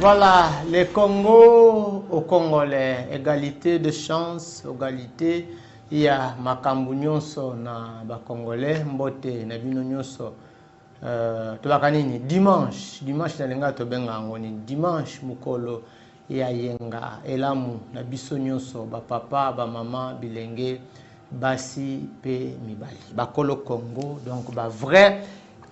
Voilà, les Congo aux Congolais, égalité de chance, égalité. Il y a makambu nyonso na ba Congolais, mbote na bino nyonso. Tobakanini dimanche na lenga to benga ngoni dimanche mukolo ya yenga elamu na biso nyonso ba papa ba mama bilenge basi pe mibali. Bakolo Congo donc ba vrai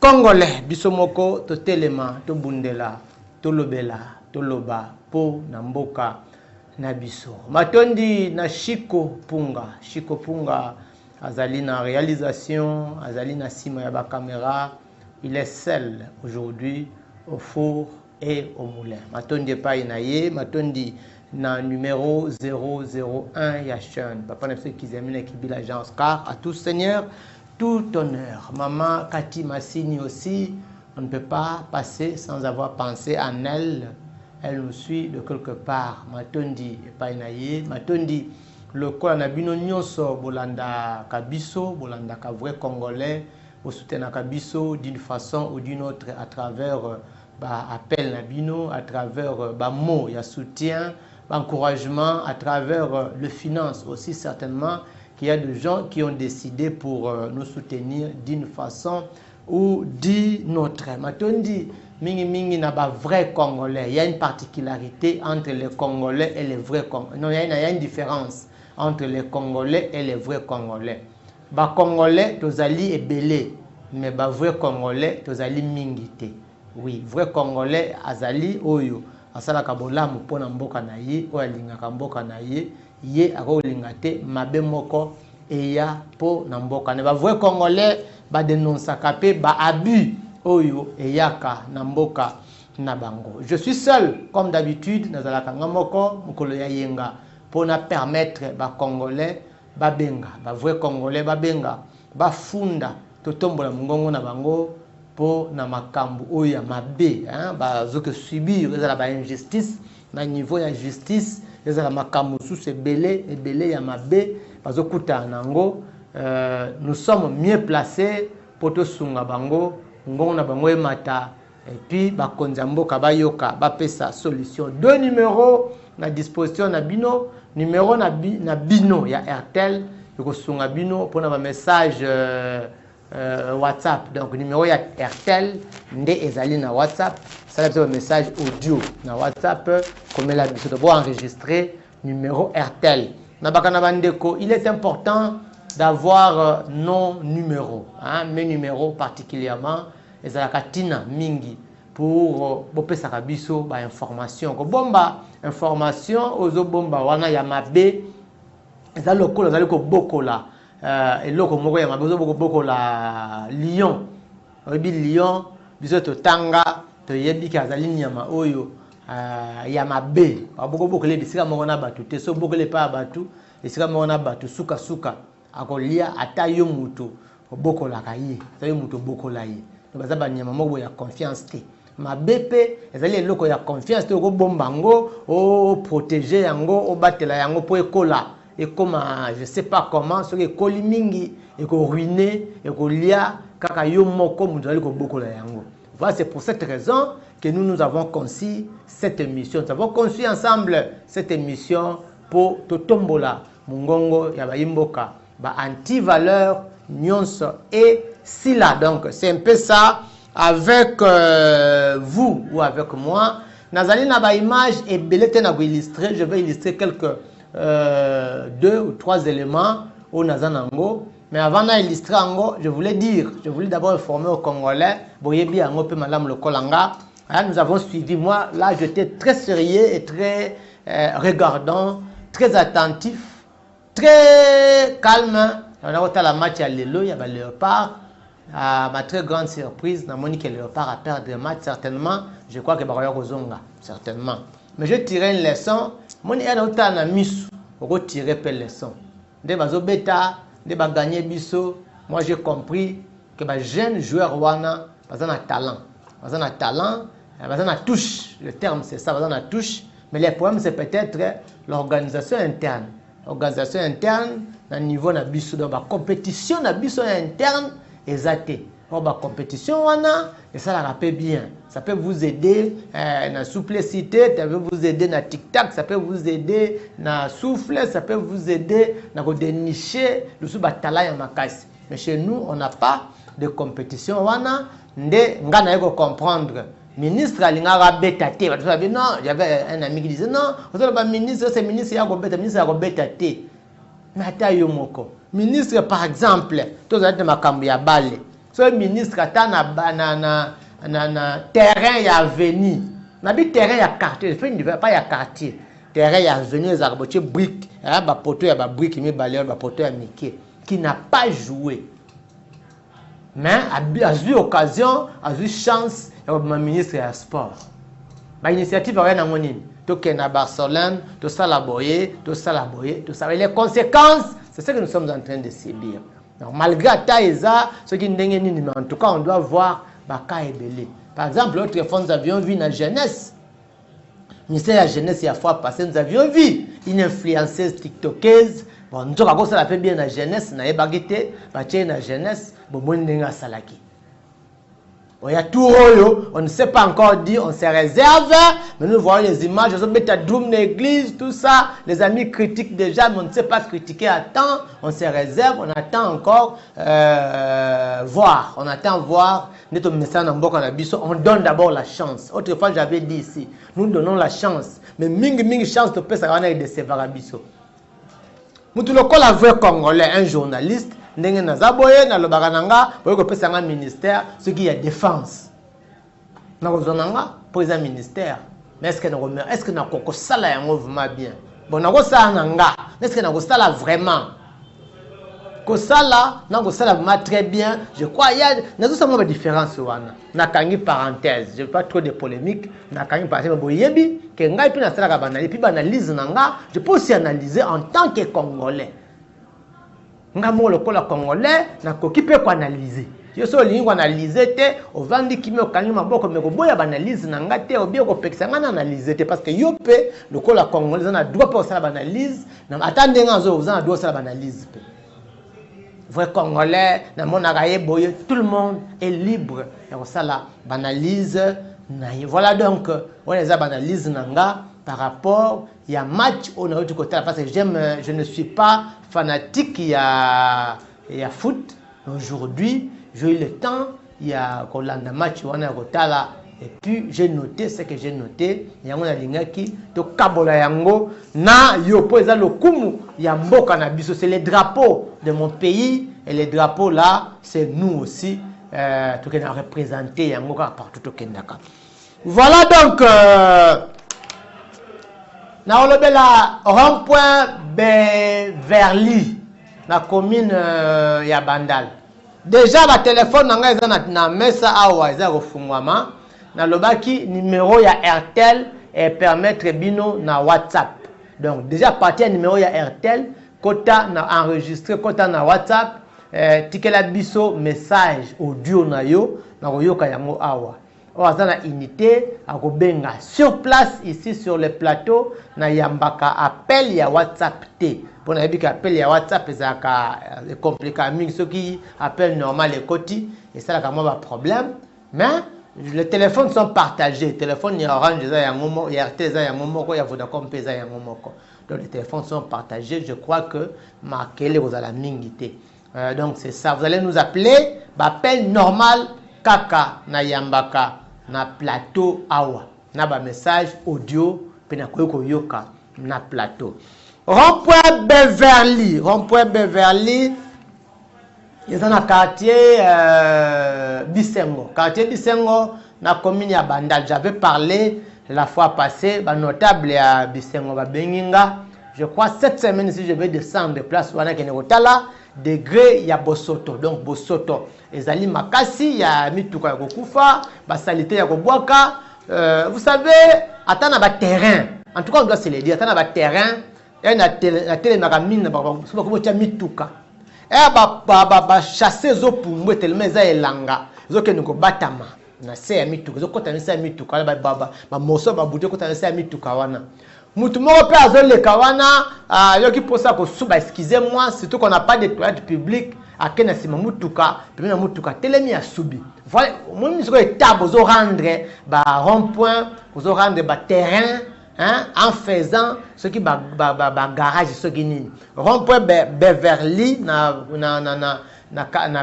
Congolais biso moko to telema to bundela to lobela toloba po na mboka na biso. Matondi na Chico Punga azali na réalisation, azali na sima ya ba caméra, il est seul aujourd'hui au four et au moulin. Matondi pa inaye, matondi na numéro 001 ya chaîne. Papa na qui examine qui bi l'agence car à tout seigneur, tout honneur. Maman Kati Massini aussi, on ne peut pas passer sans avoir pensé en elle. Elle nous suit de quelque part. Matondi painaye, matondi le kola na bino nyonso bolanda kabiso, bolanda ka vrai congolais, au soutien na kabiso d'une façon ou d'une autre à travers appel na bino, à travers mots ya soutien, encouragement, à travers le finance aussi certainement qu'il y a des gens qui ont décidé pour nous soutenir d'une façon ou d'une autre. Matondi mingi na ba vrai congolais, il y a une particularité entre les congolais et les vrais congolais. Non, il y a une différence entre les congolais et les vrais congolais. Ba congolais tozali ebele, mais ba vrai congolais tozali mingi te. Oui, vrai congolais azali oyo asala kabolamu pona mboka na ye, oyo alingaka mboka na ye, ye akolinga te mabe moko eya po na mboka. Ne ba vrai congolais ba dénonçaka pe ba abus oyo eyaka na mboka na bango. Je suis seul comme d'habitude nazalaka ngamoko mukolo ya yenga pona permettre ba congolais ba benga, ba vrai congolais ba benga, ba funda totombola mungongo na bango po na makambu oyo ya mabe, ba zoke subir ezala ba injustice na niveau ya justice, ezala makambu sous ebele ya mabe bazokuta nango. Nous sommes mieux placés pour to sunga bango ngongo na bango emata et puis bakonza mboka bayoka bapesa solution. Deux numéros na disposition na bino, numéro na bino ya Airtel yoko sunga bino pour na message WhatsApp. Donc numéro ya Airtel nde ezali na WhatsApp, ça c'est un message audio na WhatsApp comme la biso de enregistrer numéro Airtel. Na bakana bandeko, il est important d'avoir nos numéros, mes numéros particulièrement, et ça la katina mingi pour bopesa kabiso ba information ko bomba information ozo bomba wana ya mabe za lokola za ko bokola eloko moko ya mabe ozo bokola lion obi lion biso to tanga to yebi ka zali nyama oyo ya mabe aboko bokole bisika moko na batu te so bokole pa batu bisika moko na batu suka akolia ata yo mutu bokola kaye ta yo mutu bokola ye baza ba nyama moko ya confiance te mabepe ezali eloko ya confiance te ko bombango o protéger yango o batela yango po ekola ekoma je sais pas comment so ekoli mingi eko ruiner ekolia kaka yo moko mutu ali ko bokola yango. Voilà, c'est pour cette raison que nous avons conçu cette émission. Nous avons conçu ensemble cette émission pour totombola mungongo ya bayimboka ba anti-valeur nyonso et sila. Donc c'est un peu ça avec vous ou avec moi. Nazali na ba image et belete na illustrer, je vais illustrer quelques 2 ou 3 éléments au nazanango. Mais avant d'illustrer ango, je voulais d'abord informer aux Congolais, boyebi ango pe malam le kolanga. Nous avons suivi, moi là j'étais très sérieux et très regardant, très attentif, très calme. On a voté la match à l'élo, il y avait Léopard. À ma très grande surprise, Monique Léopard a perdu le match certainement. Je crois que Baroya Rozonga, certainement. Mais je tirais une leçon. Monique a voté à Miss, retirer une leçon. Dès bazo beta, dès ba gagner biso, moi j'ai compris que les jeunes joueurs wana, ils ont un talent. Ils ont un talent, ils ont une touche. Le terme c'est ça, ils ont une touche. Mais le problème c'est peut-être l'organisation interne. L'organisation interne, au niveau de la compétition interne, exacté. Or, la compétition, et ça la rappelle bien. Ça peut vous aider dans la souplicité, ça peut vous aider dans tic-tac, ça peut vous aider dans le souffle, ça peut vous aider dans le dénicher, le sous-batala et makasi. Mais chez nous, on n'a pas de compétition. On a comprendre. Ministre alingara betate. Non, j'avais un ami qui disait non, ministre, c'est ministre, il y a ministre betate. Mais attends, ministre, par exemple, tous les makambi à balé. Ce ministre a na terrain ya avenue. Na bi terrain ya quartier, pas ya quartier. Terrain ya avenue, les arbotiers briques, ba poteau ya ba briques, mais balé ba poteau ya Mickey qui n'a pas joué. Mais a eu occasion, a eu chance, le ministre de sport. L'initiative rien à mon île. Tout est à Barcelone, tout ça la boyer, tout ça la boyer, tout ça. Et les conséquences, c'est ce que nous sommes en train de subir. Donc, malgré Taïza, ce qui n'est en tout cas, on doit voir Baka et Belé. Par exemple, l'autre fois, nous avions vu la jeunesse. Le ministère de la jeunesse, il y a fois passé, nous avions vu une influenceuse tiktokeuse. Bon, nous avons ça la fait bien la jeunesse, na ebagité, la jeunesse, bon, salaki. Bon, il y a tout, on ne sait pas encore dire, on se réserve, mais nous voyons les images, on met à Doum l'église, tout ça, les amis critiquent déjà, mais on ne sait pas critiquer à temps, on se réserve, on attend encore voir, on attend voir, on donne d'abord la chance. Autrefois, j'avais dit ici, nous donnons la chance, mais ming chance de faire ça de sévère abisso. Nous le la vrai Congolais, un journaliste, ndenge na zaboye na lobakananga, boye ko pesa nga ministère, ce qui est défense. Na kozonanga président ministère. Mais est-ce que na koko sala ya mouvement bien? Bon na ko sala nanga, est-ce que na ko sala vraiment? Ko sala, na ko sala vraiment très bien. Je crois il y a na tout ça mo différence wana. Na kangi parenthèse, je veux pas trop de polémique, na kangi parenthèse boyebi que ngai puis na sala ka banali puis banalise nanga, je peux aussi analyser en tant que Congolais. Ngamo le Congolais na koki pe ko analyser. Je so lingi ko analyser te o vandi kimi o kangi maboko me ko boya banalise na ngate o bi ko pekisa ngana analyser te parce que yo pe le Congolais na droit pour ça banalise na atande ngazo vous en droit ça banalise pe. Vrai Congolais na monaka ye boye tout le monde est libre ya ko sala banalise na voilà donc on les a banalise nanga par rapport il y a match on a autre côté parce que je ne suis pas fanatique il y a foot aujourd'hui j'ai eu le temps il y a Kolanda match on a Rotala et puis j'ai noté ce que j'ai noté yango na lingaki to kabola yango na yo poza lokumu ya mboka na biso c'est les drapeaux de mon pays et les drapeaux là c'est nous aussi tout que na représenter yango partout au Kendaka. Voilà donc na olobela rond-point Beverly na commune ya Bandal. Déjà ba téléphone nanga eza na mesa awa eza kofungwama na lobaki numéro ya Airtel et permettre bino na WhatsApp. Donc déjà partir numéro ya Airtel kota na enregistrer kota na WhatsApp tikela biso message audio na yo na koyoka yango awa. On a une unité à Gobenga sur place ici sur le plateau na yambaka appel ya WhatsApp T. Pour na yebika appel ya WhatsApp ezaka compliqué mingi ceux qui appellent normal les côtés et ça là comme un problème mais les téléphones sont partagés. Les téléphones ya Orange za ya ngomo ya RT za ya ngomo ya Vodacom pesa ya ngomo. Donc les téléphones sont partagés, je crois que marquez-les vous allez mingi T. Donc c'est ça, vous allez nous appeler appel normal kaka na yambaka na plateau awa na ba message audio pe na koyoko yoka na plateau. Rond-point Beverly ils sont dans quartier Bisengo na commune ya Bandal. J'avais parlé la fois passée ba notable ya Bisengo ba Benginga. Je crois cette semaine si je vais descendre de place wana kene kotala degré ya Bosoto. Donc Bosoto ezali makasi ya mituka ya kokufa ba salité ya kobwaka. Vous savez atana ba terrain. En tout cas on doit se le dire atana ba terrain na télé na mine ba ko tia mituka. Ba chasser zo pumbu tellement eza elanga. Zo ke nko batama na se ya mituka. Zo kota na se ya mituka ba moso ba bute kota na se ya mituka wana. Mutu moko pe azoleka wana yoki posa ko suba excusez-moi surtout qu'on n'a pas de toilettes publiques akena sima mutuka pembe na mutuka telemi ya subi voilà mon ce que état bozo rendre ba rond-point bozo rendre ba terrain hein en faisant ce qui ba garage ce qui nini rond-point Beverly na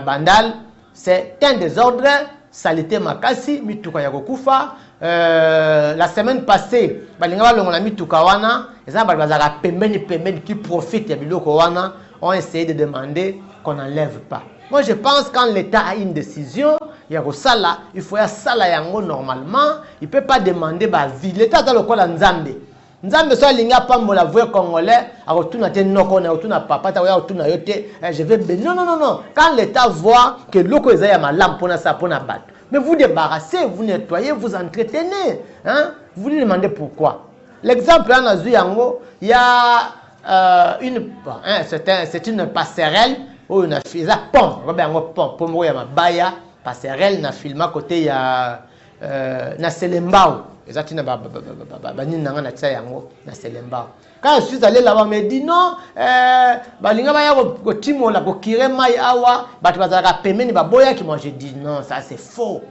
Bandal c'est un désordre salité makasi mituka ya kokufa la semaine passée balinga balonga mituka wana eza bazaka pembeni qui profite ya biloko wana ont essayé de demander qu'on n'enlève pas. Moi je pense quand l'État a une décision il y a sala il faut ya sala yango normalement il peut pas demander ba vie l'État dans le quoi la Nzambe so linga pambola vrai congolais akotuna te noko na otuna papa ta ya otuna yote je vais non quand l'État voit que loko eza ya malam pona sa pona bato mais vous débarrassez vous nettoyez vous entretenez hein vous lui demandez pourquoi l'exemple là na yango il y a c'est une passerelle où on a fait ça pont pont ya mabaya passerelle na filma côté ya na Selembao exactement banini nanga na tsa yango na Selembao quand je suis allé là-bas me dit non balinga ba ya ko timola ko kire mai awa bato bazaka pemeni baboya ki moi je dis non ça c'est faux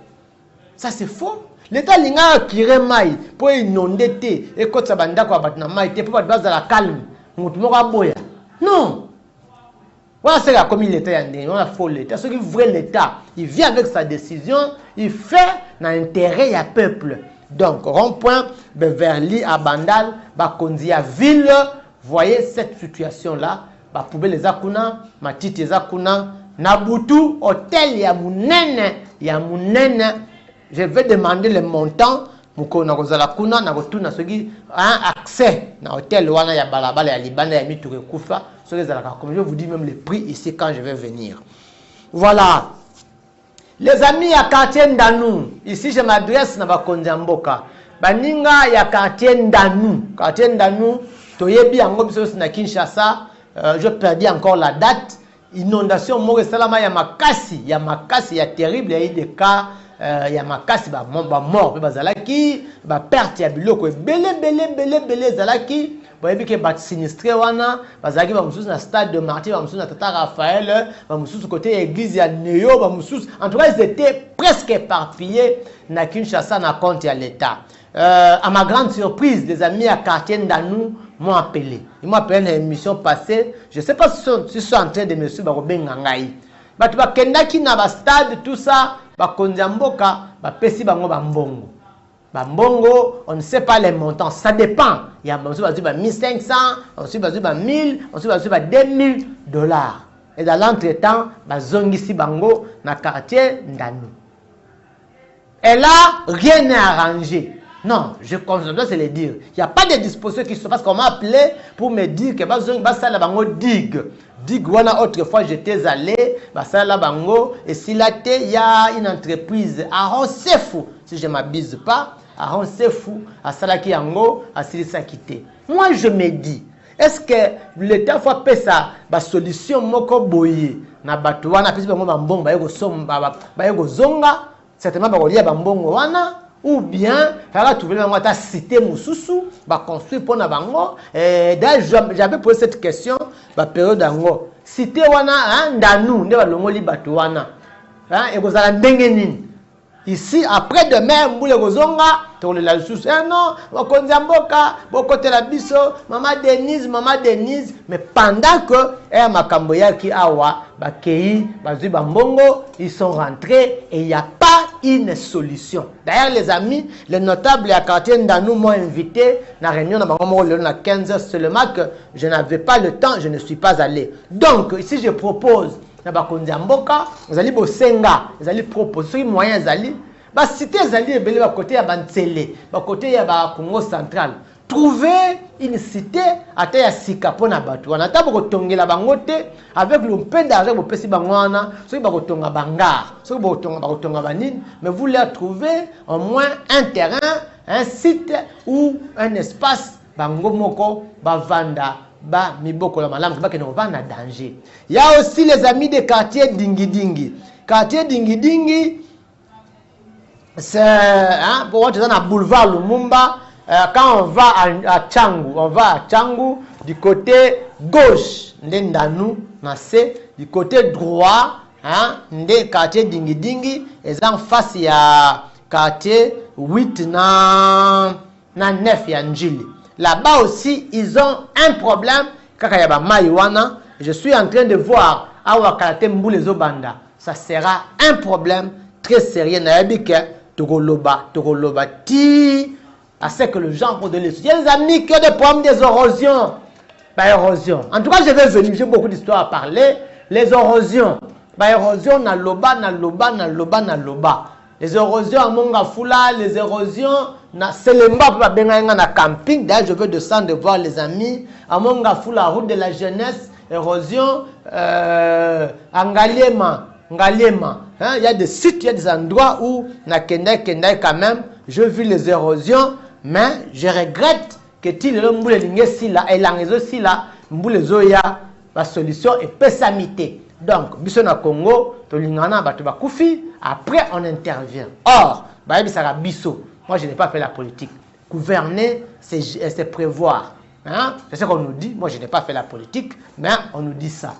l'État linga kire mai pour inonder te et ko tsabanda ko bato na mai te pour bato bazala calme mutu moko aboya non voilà c'est la comme l'État yandé on a faux l'État ce qui vrai l'État il vient avec sa décision il fait dans intérêt ya peuple. Donc, rond-point Beverly à Bandal, Bakondi à ville, voyez cette situation-là, poubelle les akuna, matite les akuna, Nabutu, hôtel ya munene, je vais demander le montant, muko na kozala kuna, na kotuna soki un accès na hôtel wana ya balabala ya libanda ya mitu kufa, soki zalaka comme je vous dis même les prix ici quand je vais venir. Voilà. Les amis à quartier Ndanou, ici je m'adresse à Bakondi Mboka. Baninga ya quartier Ndanou, toyebi yango biso na Kinshasa, je perdis encore la date. Inondation moko salama ya makasi ya terrible, il y a eu des cas ya makasi ba mort pe bazalaki, ba perte ya biloko belé zalaki. Boyebi ke bat sinistré wana bazaki ba mususu na stade de Martyr, ba mususu na Tata Raphaël, ba mususu côté église ya Neo, ba mususu en tout cas ils étaient presque éparpillés na Kinshasa na compte ya l'État. À ma grande surprise, des amis à quartier Ndanou m'ont appelé. Ils m'ont appelé dans une émission passée. Je ne sais pas si ils sont en train de me suivre Barobenga ngai. Batu bakendaki na ba stade tout ça, Bakondi Mboka, ba pesi bango ba mbongo. Bambongo, on ne sait pas les montants, ça dépend. Il y a 1500, ensuite 1000, ensuite $2000. Et dans l'entretemps, Zongisi Bango, na quartier Ndanou. Et là, rien n'est arrangé. Non, je dois se le dire. Il n'y a pas de dispositions qui se passent. Qu'on m'a appelé pour me dire que Basala Bango digue. Digue, autrefois j'étais allé, Basala Bango, et si là, il y a une entreprise à Ronsefou, si je ne m'abuse pas, à Ronsefou, à Salaki Yango, à Silisa Kité. Moi, je me dis, est-ce que l'État faut faire ça, la solution moko boye, na batuana, puis bango bambongo, bayego zonga, certainement bakolia bambongo wana, ou bien, alors tu veux ta cité Moussousou, va construire pour na bango. D'ailleurs, j'avais posé cette question, la période d'ango. Cité wana, Ndanou, ne va l'ongoli batuana, et vous allez dengenin. Ici, après demain, Mboule Gozonga, tu as le sous. Non, Bakondi Mboka, Bokote la biso, Maman Denise, mais pendant que Makamboya qui awa, Bakei, Bazu Bambongo, ils sont rentrés et il n'y a pas une solution. D'ailleurs, les amis, les notables à quartier Ndanou m'ont invité à la réunion à 15h seulement que je n'avais pas le temps, je ne suis pas allé. Donc, ici, je propose. Bakondi Mboka, vous allez bosenga, vous allez proposer moyens zali, ba cité zali ebele ba côté ya Bantsele, ba côté ya ba Congo central. Trouver une cité à ya sika pona batu. On a tabo tongela bango te avec le peu d'argent pour pesi bango wana, so ba tonga bangar, so ba tonga banine, mais vous leur trouver au moins un terrain, un site ou un espace bango moko ba vanda. Ba miboko la malam que ne va na danger. Il y a aussi les amis des quartiers Dingi. Quartier Dingi, c'est pour voir dans boulevard Lumumba, quand on va à Tchangou, du côté gauche, Ndendanu, du côté droit, hein, Ndé quartier Dingi Dingi, et en face il y a quartier 8 na 9 ya Njili. Là-bas aussi, ils ont un problème. Kakayaba Maïwana, je suis en train de voir Awa Karate Mboule Zobanda. Ça sera un problème très sérieux. Naïbike, Togoloba, ti. À ce que les gens pour de l'eau. Il y a des amis qui ont des problèmes des érosions. Bah, érosion. En tout cas, je vais venir. J'ai beaucoup d'histoires à parler. Les érosions. Bah, érosion, na loba. Les érosions à Mongafula, les érosions na Selemba, na camping. D'ailleurs, je veux descendre voir les amis. À Mongafula, route de la jeunesse, érosion, Ngaliema. Hein? Il y a des sites, il y a des endroits où na Kendai quand même, je vis les érosions. Mais je regrette que tu le mboule lingesi là et langezo si là mboule zoya la solution est pessamité. Donc biso na Congo to lingana bato ba kufi après on intervient. Or ba bisaka biso. Moi je n'ai pas fait la politique. Gouverner c'est prévoir. Hein? C'est ce qu'on nous dit. Moi je n'ai pas fait la politique mais on nous dit ça.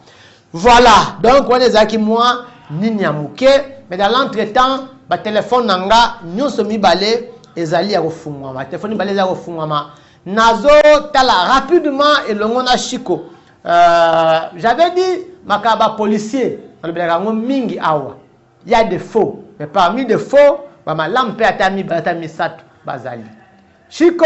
Voilà. Donc on est aki moi nini amuke mais dans l'entretemps ba téléphone nanga nyonso mibale ezali ya kofungwama telefoni baleza ya kofungwama nazo tala rapidement et longona Chico j'avais dit makaba policier le belango mingi awa il y a des faux mais parmi des faux ba malampe atami satu bazali Chico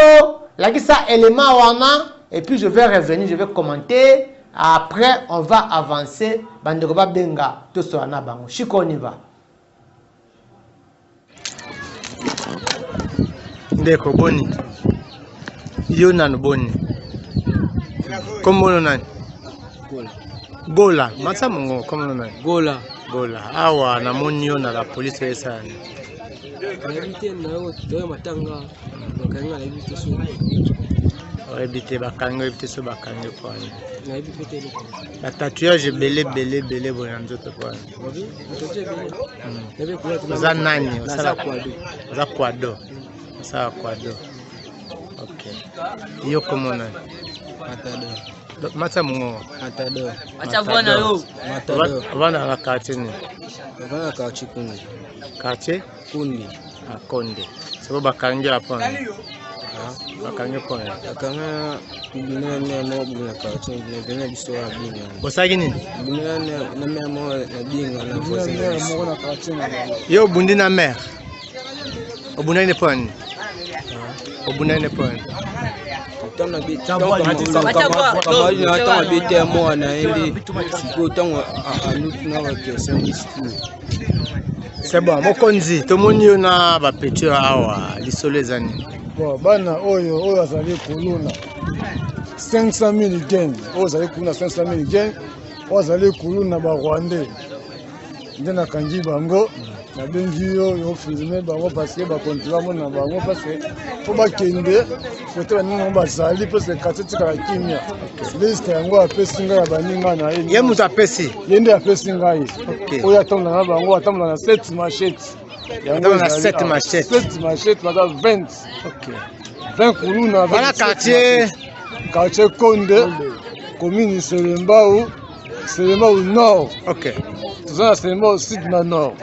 la kisa élément wana et puis je vais revenir je vais commenter après on va avancer bandeko ba benga to so na bango Chico on y va. Ndeko boni yo nanu boni komono nani gola matsa mongo komono nani gola awa na moni yo na la police esa ni habité na yo to matanga bakanga habité so habité bakanga habité so bakanga kwa na habité la tatouage belé bona nzoto kwa za nani za kwado ça quoi do ok yo comment on mata mungo matado acha bwana yo matado bwana la quartier ni bwana quartier kundi akonde sababu bakange la pona bakange pona bakanga bina mo bina quartier bina bisoa bina bosaki nini bina na memo na binga na fosse na quartier yo bundi na mer obuna ne pona obuna ne pona tana bi tamba kama hata mabete mo anaende siko tango anutu na wake service c'est bon mokonzi tomoni na ba petit awa lisolo ezani bon bana oyo azali kuluna 500,000 yen oyo azali kuluna 500,000 yen oyo azali kuluna ba Rwandais ndena kanji bango na bengi yo filmer bango parce que ba kontra mo na bango parce que faut ba kende photo na ningo bazali parce que katiti kala kimia liste yango apesi nga ya baninga na ye ye mutu apesi yende apesi nga ye oyo atamla na bango atamla na 7 machete yango na 7 machete baza 20 20 kuluna voilà quartier Konde commune Selembao nord Tout ça, au sud na nord.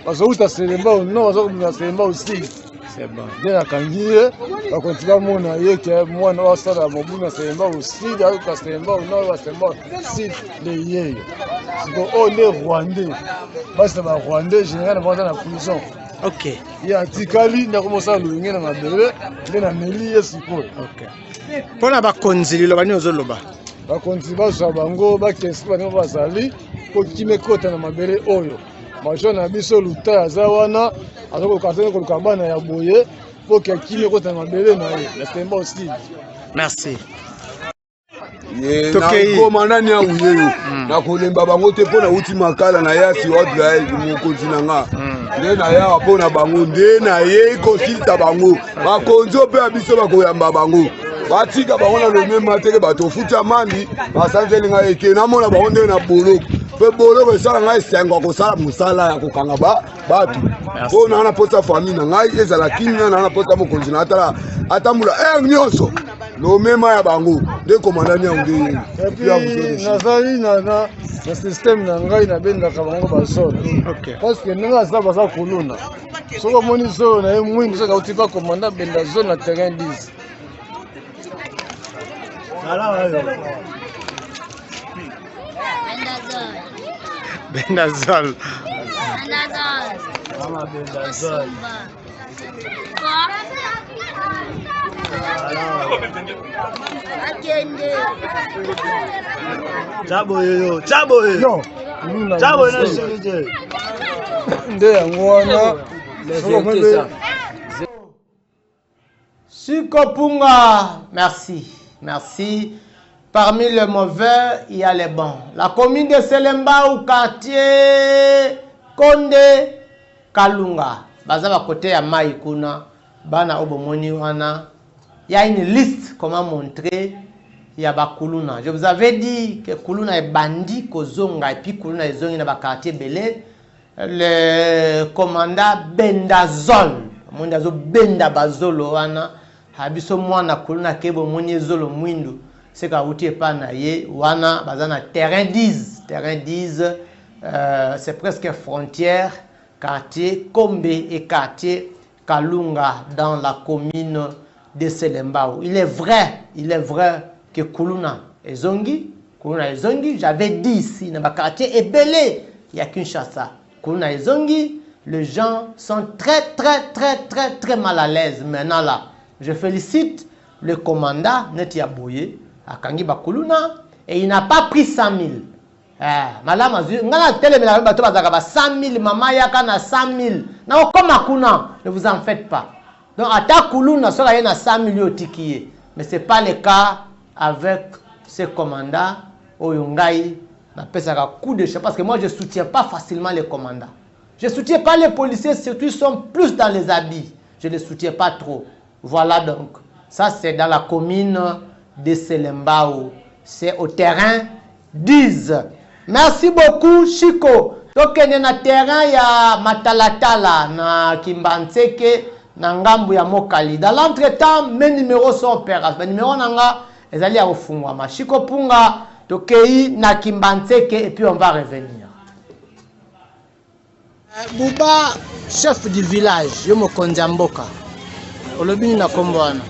Parce que où tu Selemba au nord, tu Selemba au sud. C'est bon. Dès la Kangié, on continue à mon aïe qui est moi, on sort à mon bout, na Selemba au sud, à Selemba au nord, Selemba au sud, les yéyes. Donc, on est Rwandais. Parce que les Rwandais, généralement, dans la prison. Ok. Il y a un Tikali, il a commencé à louer dans ma bébé, il y a un Mélie et Sipol. Ok. Pour la Bakonzi, le Bani Ozoloba. Bakonzi, Basabango, Bakesi, Bani Bazali. Kokime kota na mabele oyo majona biso luta azawana azoko katene ko kabana ya boye poke kime kota na mabele na ye la Selemba aussi. Merci. Tokei komanda nya uyeyo na kolemba bango te pona uti makala na ya si odra mu kontinanga nde na ya pona bango nde na ye ko silta bango bakonzo pe biso bakoyamba bango batika bango na le même mateke bato futa mandi basanzelinga eke na mona bango nde na bolo pe bolo besala ngai sengo kosala musala ya kokanga bato po na pota famille na ngai ezala kinga na pota mokonzi na atambula nyonso lomema ya bango nde komandani yango nazali na système na ngai nabendaka bango bazolo parce que ndenge asala baza kuluna soki omoni zolo na ye mwindu soki auti bakomanda benda zolo na terrain 10 Bendazol. Sikopunga, merci, merci. Parmi les mauvais, il y a les bons. La commune de Selemba ou quartier Konde Kalunga. Bazaba côté ya Maïkuna, Bana Obomoni wana. Il y a une liste, comment montrer. Il y a Bakuluna. Je vous avais dit que Kuluna est bandit, Kozonga, et puis Kuluna est zongi dans le quartier Belé. Le commandant Bendazol. Mondazo Benda Bazolo wana. Habiso mwana Kuluna Kebo Moni Zolo Mwindu. C'est qu'à outil pas naïe, wana bazana terrain 10, c'est presque frontière, quartier Kombe et quartier Kalunga dans la commune de Selembao. Il est vrai que Kuluna est zongi, j'avais dit ici dans le quartier Ebele, il y a Kinshasa. Kuluna est zongi, les gens sont très mal à l'aise maintenant là. Je félicite le commandant Netia Boye à Kangi Bakuluna et il n'a pas pris 100 000. Madame Azur, on a télé 100 000, maman Yakana 100 000. Non, comme Akuna, ne vous en faites pas. Donc, à ta Kuluna, il y a 100 000 tikiye. Mais ce n'est pas le cas avec ce commandant Oyungai. Coup de chef. Parce que moi, je ne soutiens pas facilement les commandants. Je ne soutiens pas les policiers, surtout ils sont plus dans les habits. Je ne les soutiens pas trop. Voilà donc. Ça, c'est dans la commune de Selembao. C'est au terrain 10. Merci beaucoup, Chico. Donc, il y a un terrain, il y a Matalatala, na Kimbanseke, na Ngambu ya Mokali. Dans l'entretemps, mes numéros sont opérables. Mes numéros nanga, ils allaient au Fungwama. Chico Punga, Tokei, na Kimbanseke, et puis on va revenir. Bouba, chef du village, Yomo Konjamboka. Olobini na Komboana.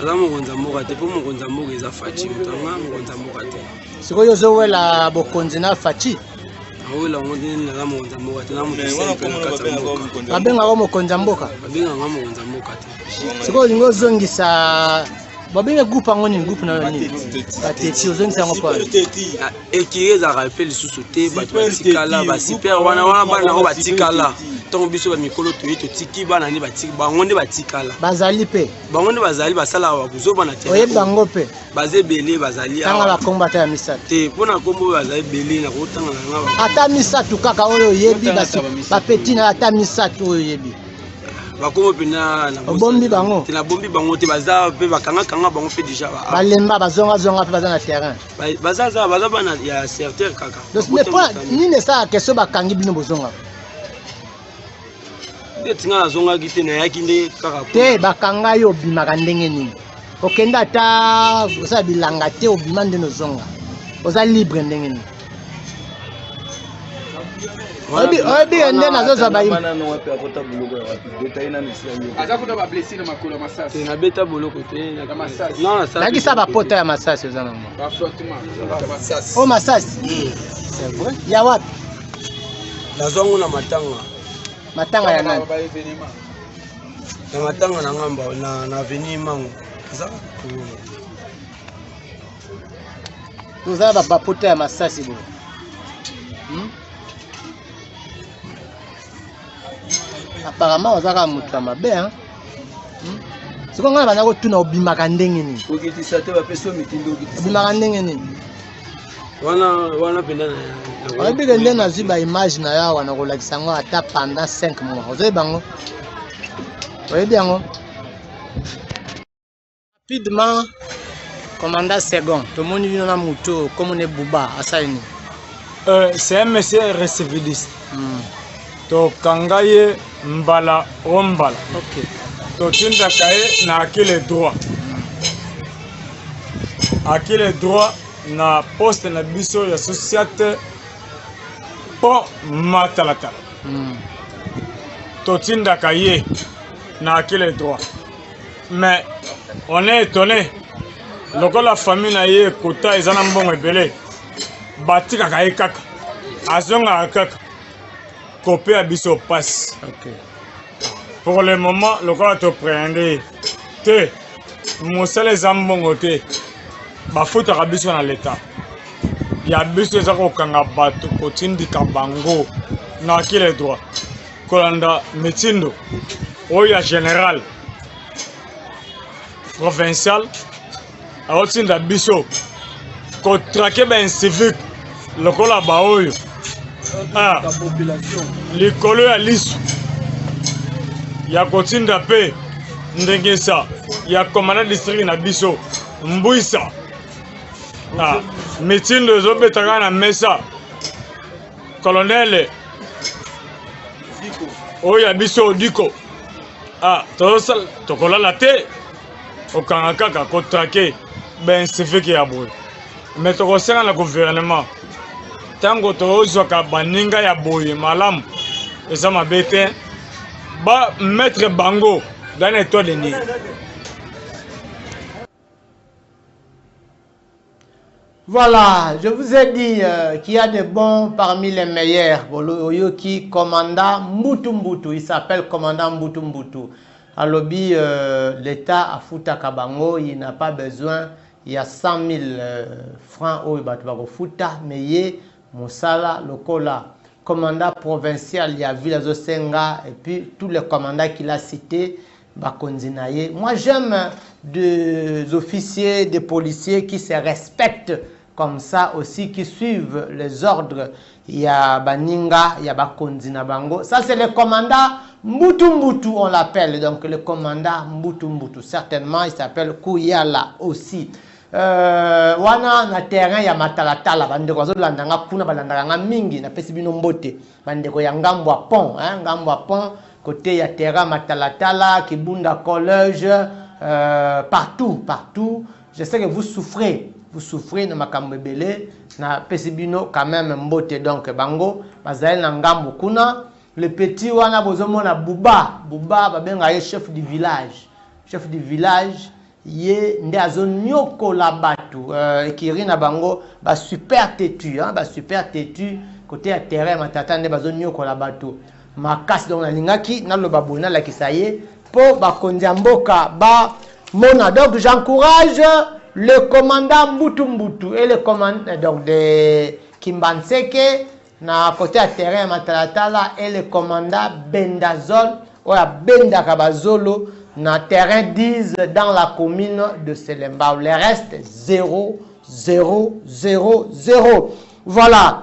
Ala mokonza mboka te po mokonza mboka eza faci mutanga mokonza mboka te sikoyo zowela bokonzi na faci awela ngoni na mokonza mboka te na mokonza babenga ko mokonza mboka babenga nga mokonza mboka te sikoyo lingo zongisa babenga groupe ngoni groupe na nini bateti ozongisa ngo kwa ekireza rappel lisusu te bato batikala ba super wana bana ko batikala tant biso ba mikolo to tiki bana ni batiki bango nde batikala bazali pe bango nde bazali basala ba buzo bana te oye bango pe baze belé bazali tanga ba kombata ya misatu te pona kombo bazali belé na ko tanga nga ata misatu kaka oyo yebi ba petit na ata misatu oyo yebi bakomo pena na bombi bango te na bombi bango te baza pe bakanga bango pe déjà balemba bazonga pe baza na terrain baza bana ya certain kaka donc mais pas ni ne ça question bakangi bino bozonga tinga na zonga kite na yaki nde kaka te bakanga yo bimaka ndenge nini okenda ata osa bilanga te obima nde nozonga oza libre ndenge nini oyebi nde nazozwa bayimba nabeta boloko te nakisa bapota ya masasi oza nango o masasi ya wapi nazwango na matanga ya nani na matanga na ngamba na avenue Mango za oza bapota ya masasi bo apparemment ozaka mutu ya mabe siko ngai banda kotuna obimaka ndenge nini obimaka ndenge nini wana penda oyebi ke nde nazwi baimage na yo awa na kolakisa yango ata pendant 5 mois ozoyebi yango oyebi yango rapidement commandant second tomoni bino na moto komone buba asali nini c'est un monsieur récidiviste. To kangaye mbala ombala. Ok. To tinda kaye na akile droit. Akile droit na poste na biso ya société po matalatala. To tinda kaye na akile droit. Mais on est étonné. Lorsque la famille na ye kota ezana mbongo ebele. Batika kaye kaka. Azonga kaka. Copé à biso passe. Ok. Pour le moment, le cas te prendre. Te, moussa les ambongo te. Ba foot à biso dans l'état. Ya biso zako kanga bato kotindi kabango na kile droit. Kolanda metindo. Oya général provincial. A otinda biso. Ko traquer ben civique. Le kola ba oyo. Ah, likolo ya lisu ya kotinda pe ndenge sa ya commandant district na biso mbuisa ah mitindo ezobetaka na mesa colonel oyo ya biso odiko ah tokolala te okanga kaka kotrake ben civique ya boye mais tokosenga na gouvernement tango tozwaka baninga ya boye malamu eza mabe te ba mettre bango dans état de nid. Voilà, je vous ai dit qu'il y a des bons parmi les meilleurs. Oyoki commandant Mbutu, il s'appelle commandant Mbutu. À lobby, l'État a foutu Kabango, il n'a pas besoin, il y a 100 000 francs au Futa, mais il y a Moussala, Lokola, commandant provincial, il y a Villa Senga, et puis tous les commandants qu'il a cités, Bakondinaye. Moi, j'aime des officiers, des policiers qui se respectent comme ça aussi, qui suivent les ordres. Il y a Baninga, il y a Bakondina Bango. Ça, c'est le commandant Mbutu, on l'appelle. Donc, le commandant Mbutu. Certainement, il s'appelle Kouyala aussi. Wana na terrain ya matalatala bandeko zo landanga kuna balandanga mingi na pesi bino mbote bandeko ya ngambo ya pont ngambo ya pont côté ya terrain matalatala Kibunda collège partout je sais que vous souffrez na makambo ebele na pesi bino quand même mbote donc bango bazali na ngambo kuna le petit wana bozomona buba babenga ye chef du village ye nde azonyoko la batu ekiri na bango ba super têtu côté ya terrain matata nde bazonyoko la batu makasi donc nalingaki naloba bona la kisaye po bakonzi ya mboka ba mona. Donc j'encourage le commandant Mbutu et le commandant donc de Kimbanseke na côté ya terrain matalatala et le commandant Bendazol oya Benda Kabazolo na terrain 10 dans la commune de Selembao. Le reste 0. Voilà.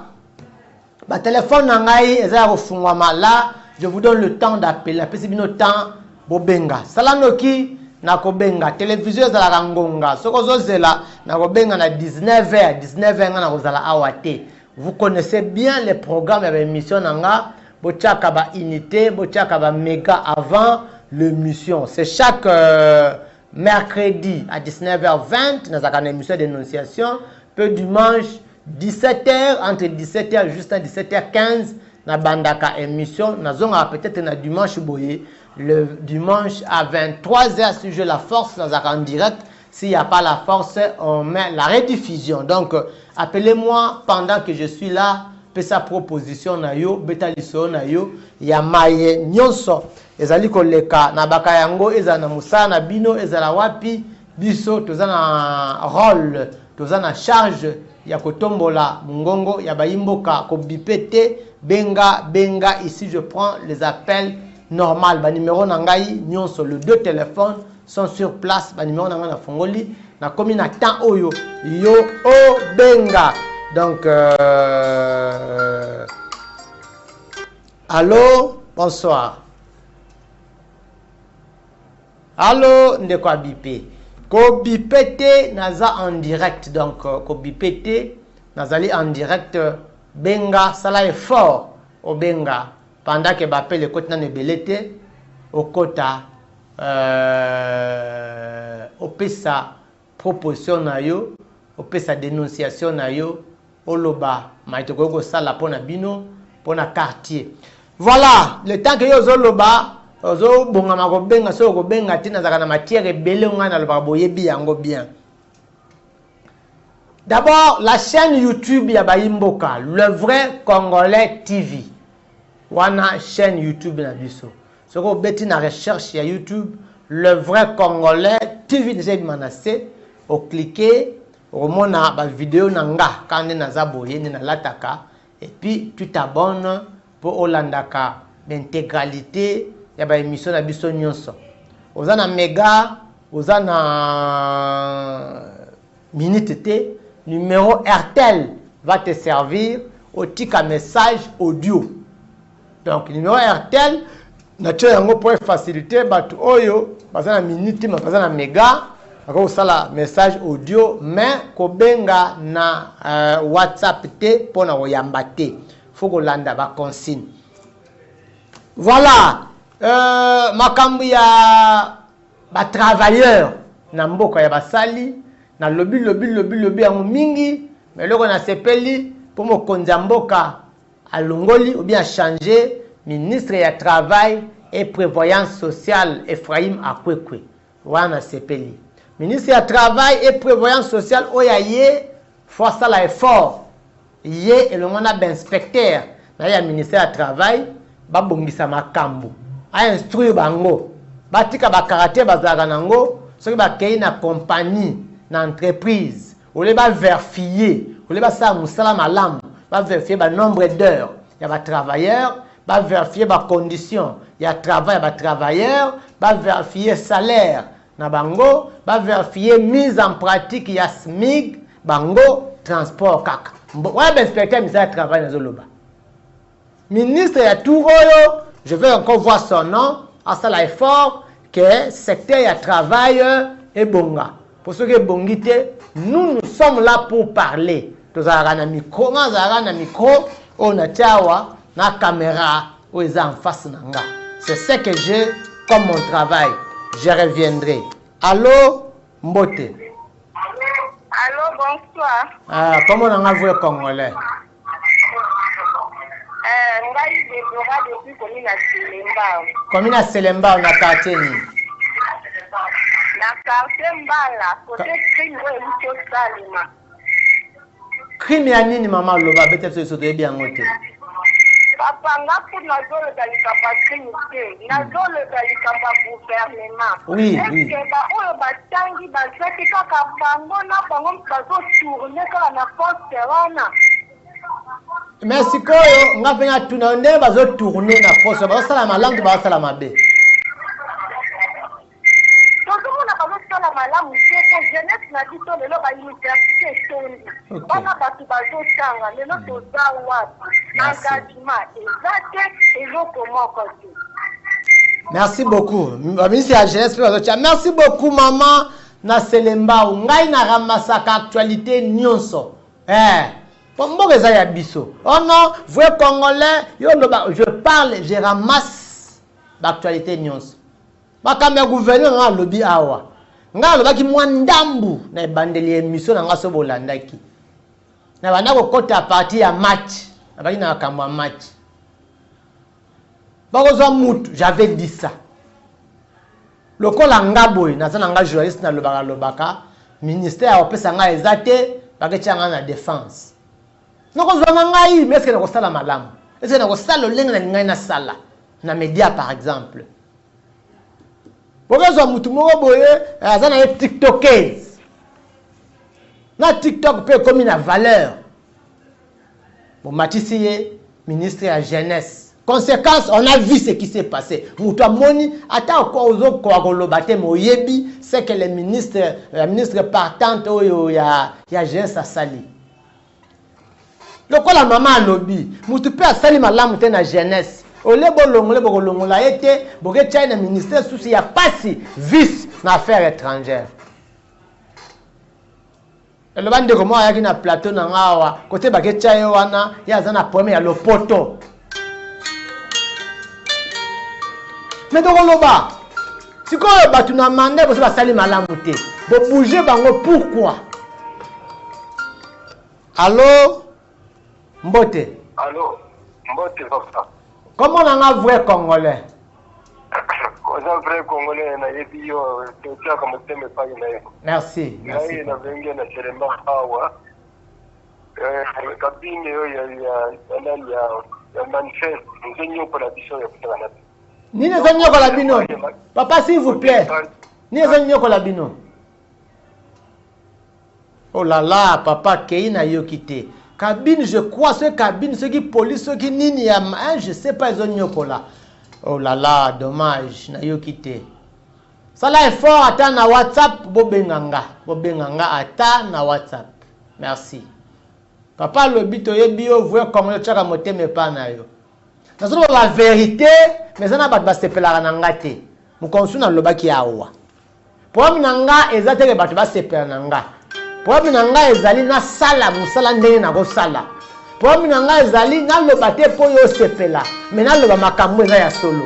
Ba téléphone nangai eza refungwama là, je vous donne le temps d'appeler. Apesi bino temps bobenga. Salanoki na kobenga télévision za la ngonga. Soko zozela na kobenga na 19h na kozala awate. Vous connaissez bien les programmes et émissions nanga, bochaka ba unité, bochaka ba méga avant l'émission. C'est chaque mercredi à 19h20, nous avons une émission d'énonciation. Peu dimanche, 17h, entre 17h jusqu'à 17h15, nous avons une émission. Nous avons peut-être un dimanche boyé. Le dimanche à 23h, si j'ai la force, nous avons en direct. S'il n'y a pas la force, on met la rediffusion. Donc, appelez-moi pendant que je suis là. Pesa proposition na yo, betaliso na yo, ya maye nyonso. Ezali koleka na baka yango, ezana musa na bino, ezala wapi, biso, tozana rôle, tozana charge, ya kotombola mungongo, ya baimboka, kobipete, benga, ici je prends les appels normaux. Ba numéro nangai, nyonso, les deux téléphones sont sur place, ba numéro nangai na fongoli, na komi na temps oyo, yo, o, benga. Donc, allô, bonsoir. Allô, ndeko abipé. Ko bipete naza en direct. Donc, ko bipete nazali en direct benga sala effort au benga pendant que bappelle côté na nebelete au kota opesa proposition na yo opesa dénonciation na yo oloba maitoko ko sala pona bino pona quartier. Voilà, le temps que yo zoloba ozo bonga makobenga so ko benga tina zaka na matière ebele ngana loba boyebi yango bien. D'abord, la chaîne YouTube ya Bayimboka, le vrai Congolais TV. Wana chaîne YouTube na biso. Soko beti na recherche ya YouTube, le vrai Congolais TV déjà manasé, au cliquer, au mona ba vidéo nanga kande na zaboye na lataka et puis tu t'abonnes pour olandaka l'intégralité ya ba émission na biso nyonso. Ozana méga, ozana minute té numéro RTL va te servir au tika message audio. Donc, numéro RTL, naturellement pour faciliter, oyo, bazana minute, bazana méga, ako sala message audio, mais kobenga na WhatsApp te pona oyamba te. Faut que landa ba consigne. Voilà, makambu ya ba travailleur na mboka ya basali. Na lobi yango mingi mais loko na sepeli pour mo konza mboka alongoli ou bien changer ministre ya travail et prévoyance sociale Ephraim Akwekwe wana sepeli ministre ya travail et prévoyance sociale oyaye force la effort ye elongona ba inspecteur na ya ministère ya travail ba bongisa makambu a instruire bango batika ba karaté bazaka nango soki ba kei na compagnie na entreprise, ou les va vérifier, ou les va ça musala malam, va vérifier le nombre d'heures, il y a des travailleurs, va vérifier les conditions, il y a travail, il y a travailleurs, va vérifier salaire, na bango, va vérifier mise en pratique, il y a SMIG, bango, transport kaka. Ouais, ben inspecteur ministère du travail dans Zoloba. Ministre ya Touroyo, je vais encore voir son nom, à ça l'effort que secteur ya travail et bonga. Pour ceux qui sont bongité, nous sommes là pour parler. Nous avons un micro, on a une caméra, on est en face. C'est ce que j'ai comme mon travail. Je reviendrai. Allô, Mbote. Allô, bonsoir. Comment on a vu le Congolais? Depuis commune à Selemba. Commune à Selemba, on a quartier. La quartier Mbala, côté crime, oui, Salima. Crime ya nini mama loba bete so bien ngote. Papa ngapu nazole dalika pa crime te, nazole dalika pa gouvernement. Oui, oui. Est-ce que ba oyo batangi bazaki kaka bango na bango bazo tourner kala na poste wana. Mais sikoyo ngapenya tuna nde bazo tourner na poste ba sala malangu ba sala mabe. Malamu c'est jeunesse na biso lelo ba université tondi bana batu bazotanga lelo toza wapi engagement exact eloko moko te. Merci beaucoup ministre ya jeunesse pe bazotia. Merci beaucoup maman na Selemba ngai na ramasaka actualité nyonso mboka eza ya biso. Oh non, vrai Congolais yo loba je parle, je ramasse l'actualité nyonso makambo ya gouvernement nga lobi awa nga lobaki mwandambu na bandeli émission na nga so bolandaki na banda ko kota partie ya match na baki na makambo ya match bakozwa mutu. J'avais dit ça lokola nga boy naza na nga journaliste na lobaka ministère opesa nga ezate baketia nga na défense nokozwa ngai mais est-ce que nakosala malamu, est-ce que nakosala olenga na ngai na sala na média par exemple. Pourquoi mutu moko boye azana ye tiktokers na TikTok peut comme une valeur. Bon Matisi ye ministre de la jeunesse. Conséquence, on a vu ce qui s'est passé. Mutu amoni ata ko ozo ko kolobate moyebi c'est que la ministre partante oyo ya jeunesse asali. Lokola maman alobi mutu pe asali malamu te na jeunesse. Ole bolongo la été boke China ministère souci ya pasi vice na affaires étrangères. Le bande comment il y a un plateau na ngawa côté bakecha yo wana ya za na problème ya lopoto. Mais donc loba. Si ko ba tu na mandé bo ba sali malamu te. Bo bouger bango pourquoi? Allô Mbote. Allô Mbote papa. Comment on a un vrai Congolais? Un vrai Congolais na yebi yo totia comme teme pa ina. Merci. Merci. Na vengi na Seremba hawa. Kabine yo ya manifeste nzenyo pour la biso ya kutana. Ni ne zanyo ko la bino. Papa s'il vous plaît. Ni zanyo ko la bino. Oh là là, papa Keina yo quitté. Cabine, je crois, ce cabine, ceux qui police, ceux qui nini, je sais pas, ils ont nyoko là. Oh là là, dommage, na yo quitté. Ça là est fort, attends na WhatsApp, bobenganga attends na WhatsApp. Merci. Papa le bito yebio, vous comme le tchaka mote me pas na yo. Dans la vérité, mais ça n'a pas de basse pelara nangate. Nous consomment le baki awa. Pour nanga, ezate ke batu basse pelara nanga. Problème nanga ezali na sala musala ndenge na ko sala. Problème nanga ezali na lo bate po yo sepela. Mais na lo ba makambo eza ya solo.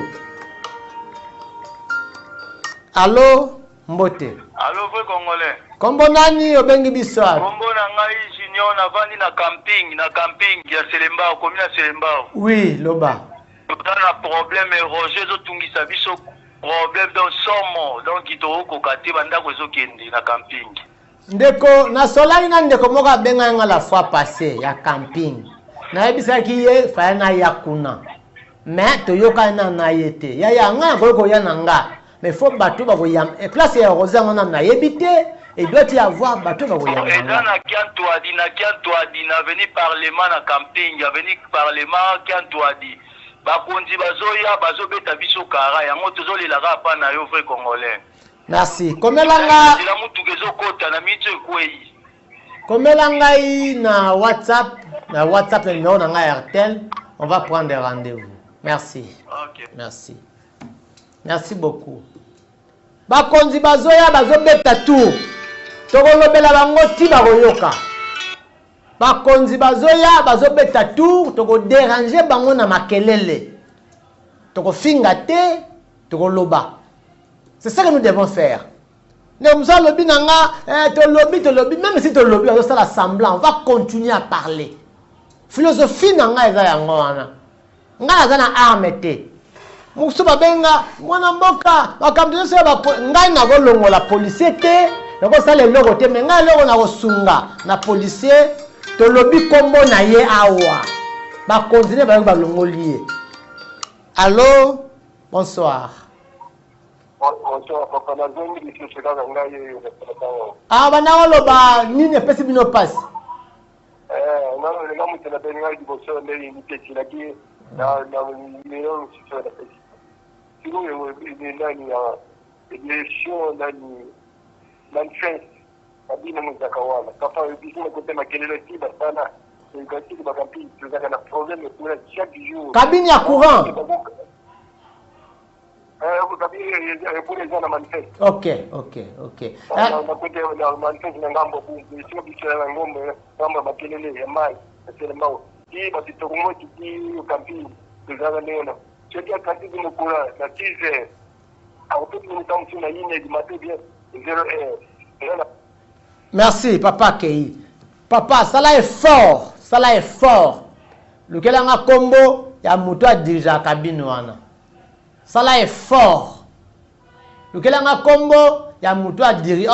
Allô Mbote. Allô vrai Congolais. Kombo nani obengi biswa? Kombo na ngai Junior na vandi na camping ya Selembao, commune ya Selembao. Oui, loba. Dans la problème Roger zo tungisa biso problème dans somo donc itoko kati banda ko zo kende na camping. Ndeko na solai na ndeko moka benga nga la fois passée ya camping. Na ebisa kiye fa na yakuna. Mais toyoka na yete. Ya nga ko ya nanga. Mais faut batu ba ko yam. Et place ya Rosa ngona na yebite. Et doit y avoir batu ba ko yam. Et dans na kianto adi na venu parlement na camping, ya venu parlement kianto adi. Ba konzi bazo beta biso kara yango tozolela ka pa na yo vrai Congolais. Merci. Komelanga na WhatsApp numéro na RTL, on va prendre des rendez-vous. Merci. Okay. Merci beaucoup. Bakonzi bazoya bazobeta tour. Tokolobela bango ti bakoyoka. Bakonzi bazoya bazobeta tour, toko déranger bango na makelele. Toko finga te, toko loba. C'est ça que nous devons faire. Même si tu lobby, on va semblant, on va continuer à parler. Philosophie nanga eza yango wana. Nga na arme te. Musu babenga mwana mboka bakambi so ba ngai na go longo la policier te, na ko sala logo te, mais ngai logo na ko sunga na policier to lobby kombo na ye awa. Ba continuer ba longo lié. Allô? Bonsoir. Ah, bana loba nini pesi bino pass. Non, le la benga di bosso neri ni te la ki na numéro si so la pesi. Sino ni nani ya election nani manifeste. Abina muzakawana. Kapa bisina kote makelele ti basana. Ngati ba kampi tuzaka na problème pour chaque jour. Cabine ya courant. Ok. Merci, Papa Kei. Papa, ça là est fort. Lequel a un combo, il y a Moutoua déjà cabine wana. Ça là est fort. Lequel a un combo, il y a Moutoua diri.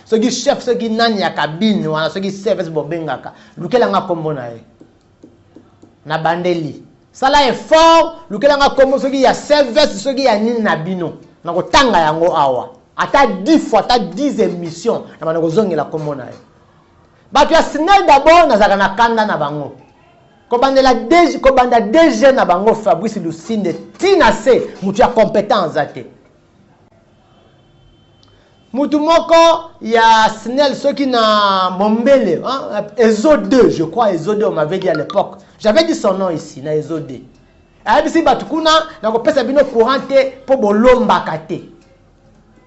Ce qui chef, ce qui nani ya cabine wana, ce qui service bobengaka. Lequel a un combo na e. Na bandeli. Ça là est fort. Lequel a un combo, ce qui y a service, ce qui y a nini na bino. Na ko tanga yango awa. Ata 10 fois, ata 10 émissions. Na manako zongi la combo na e. Batu ya Snell d'abord nazaka na kanda na bango. Kobanda DG na bango Fabrice Lucinde tina se mutu ya compétence ate. Mutu moko ya Snell soki na Mombele, hein, Ezo 2, je crois Ezo 2 on m'avait dit à l'époque. J'avais dit son nom ici na Ezo 2. Abisi batu kuna na ko pesa bino courante po bolomba kate.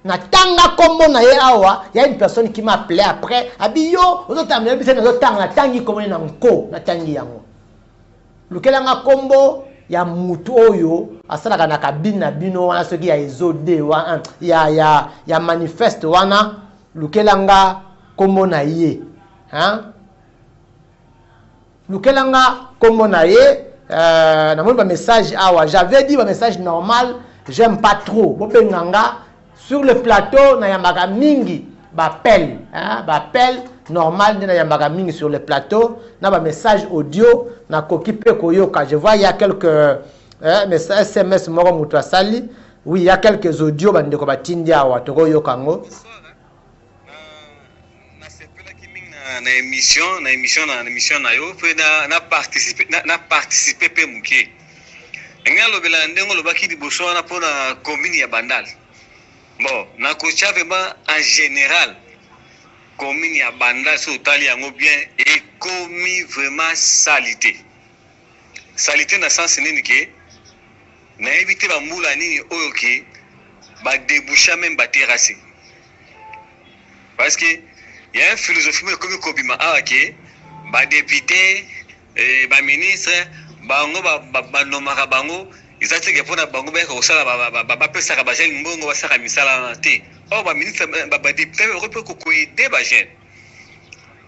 Na tanga kombo na ye awa, il y a une personne qui m'a appelé après, abi yo, ozotamela bise na zotanga tangi kombo na nko na tangi yango. Lukelanga kombo ya mutu oyo asalaka na kabine na bino wana soki ya ezode wana ya manifeste wana lukelanga kombo na ye. Hein? Lukelanga kombo na ye na mon message awa, j'avais dit un message normal, j'aime pas trop. Bopenganga sur le plateau na yambaka mingi bapel, hein, bapel normal na yambaka mingi sur le plateau na ba message audio na kokipe koyoka. Je vois il y a quelques messages SMS moko mutu asali. Oui, il y a quelques audios bandeko batindi awa toko yokango. Na émission na yo pe na participer pe muke. Ngalo bela ndengo lobaki liboso na pona commune ya Bandal. Bon, na kocha vraiment en général commune ya Bandal so tali yango bien et commis vraiment salité. Salité na sens nini ke na éviter ba mbula nini oyo ke ba déboucher même ba terrasser. Parce que il y a une philosophie comme Kobima Aake, ba député, ba ministre, bango ba nomaka bango, ils ont dit que pour na bango ba ko sala ba pesa ka ba jeune mbongo ba saka misala te. Oh ba ministre ba député peut ko aider ba jeune.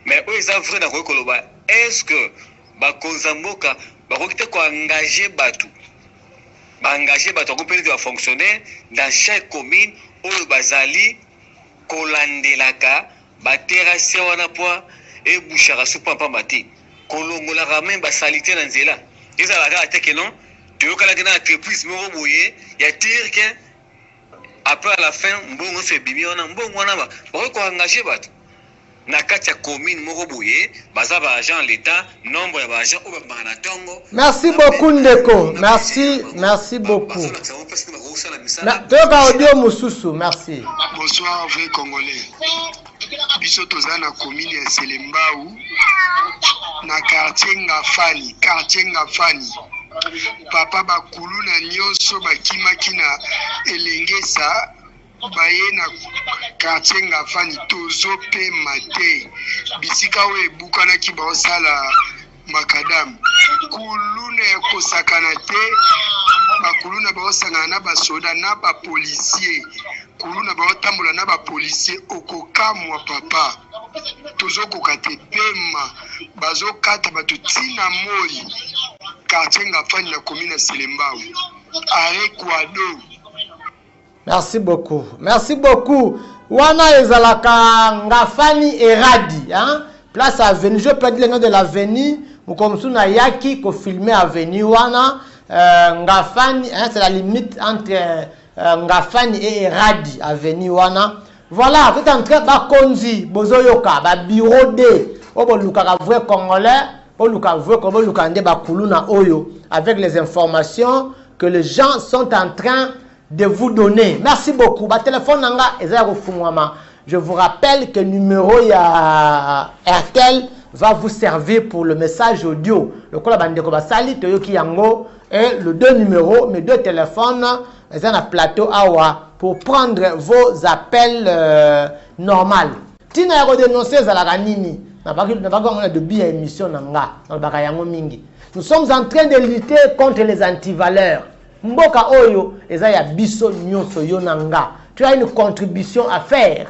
Mais eux ils ont vrai na ko koloba, est-ce que ba konzamboka ba ko kite ko engager batu. Ba engager batu ko peut va fonctionner dans chaque commune où bazali kolandelaka ba terrasse wana poa e bouchara supa pa mati kolongola même ba salité na nzela ezala ka teke non tu yo kala na entreprise mo boye ya dire que après à la fin mbongo se bimi wana mbongo wana ba ko engager batu na kati ya commune mo boye baza ba agent l'état nombre ya ba agent o ba maratongo. Merci beaucoup Ndeko, merci beaucoup. Toka audio mususu, merci. Bonsoir vrai Congolais. Biso toza na commune ya Selembao na quartier Ngafani. Papa bakulu na nyonso bakimaki na elengesa baye na quartier Ngafani tozo pe mate bisika we bukana ki baosala makadam kuluna ya kosakana te bakuluna baosangana na basoda na ba policier kuluna baotambola na ba policier okokamwa papa tozokoka te pema bazokata bato tina moi quartier Ngafani na commune ya Selembao are kwado. Merci beaucoup. Wana ezalaka Ngafani Eradi, hein? Place avenue, je peux dire le nom de l'avenue, mukomsu na yaki ko filmer avenue wana Ngafani, hein, c'est la limite entre Ngafani et Eradi avenue wana. Voilà, vous êtes en train de konzi bozoyoka ba bureau D, obo luka vrai congolais, o luka vrai comme luka nde ba kuluna oyo avec les informations que les gens sont en train de vous donner. Merci beaucoup. Ba téléphone nanga ezala kofungwama. Je vous rappelle que le numéro ya RTL va vous servir pour le message audio. Le kola bandeko basali toyoki yango et le deux numéros, mes deux téléphones, ils ont un plateau awa pour prendre vos appels normaux. Tina ya dénoncer zalaka nini? Na ba de bien émission nanga, na ba yango mingi. Nous sommes en train de lutter contre les antivaleurs. Mboka oyo eza ya biso nyonso yo nanga. Tu as une contribution à faire.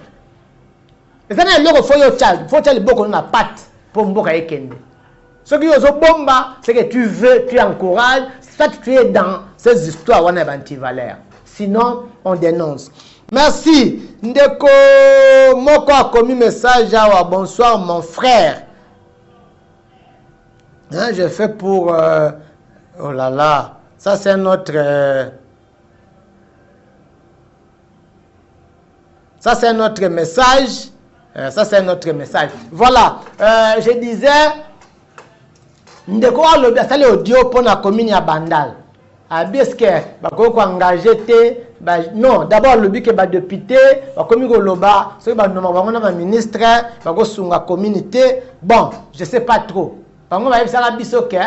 Et ça n'a pas faut que beaucoup na patte pour mboka ekende. Ce qui est bomba, c'est que tu encourages, soit tu es dans ces histoires on a anti-valeurs. Sinon, on dénonce. Merci. Ndeko Moko a commis message à bonsoir mon frère. Hein, je fais pour oh là là, ça c'est notre ça c'est notre message. Ça c'est notre message. Voilà, je disais, ndeko alobi asali audio pour la commune ya Bandal. Est-ce que bako engagé te non, d'abord lobi que ba député, ba komi ko loba, so ba noma bango na ba ministre, bako sunga communauté. Bon, je sais pas trop. Bango ba yebisa biso ke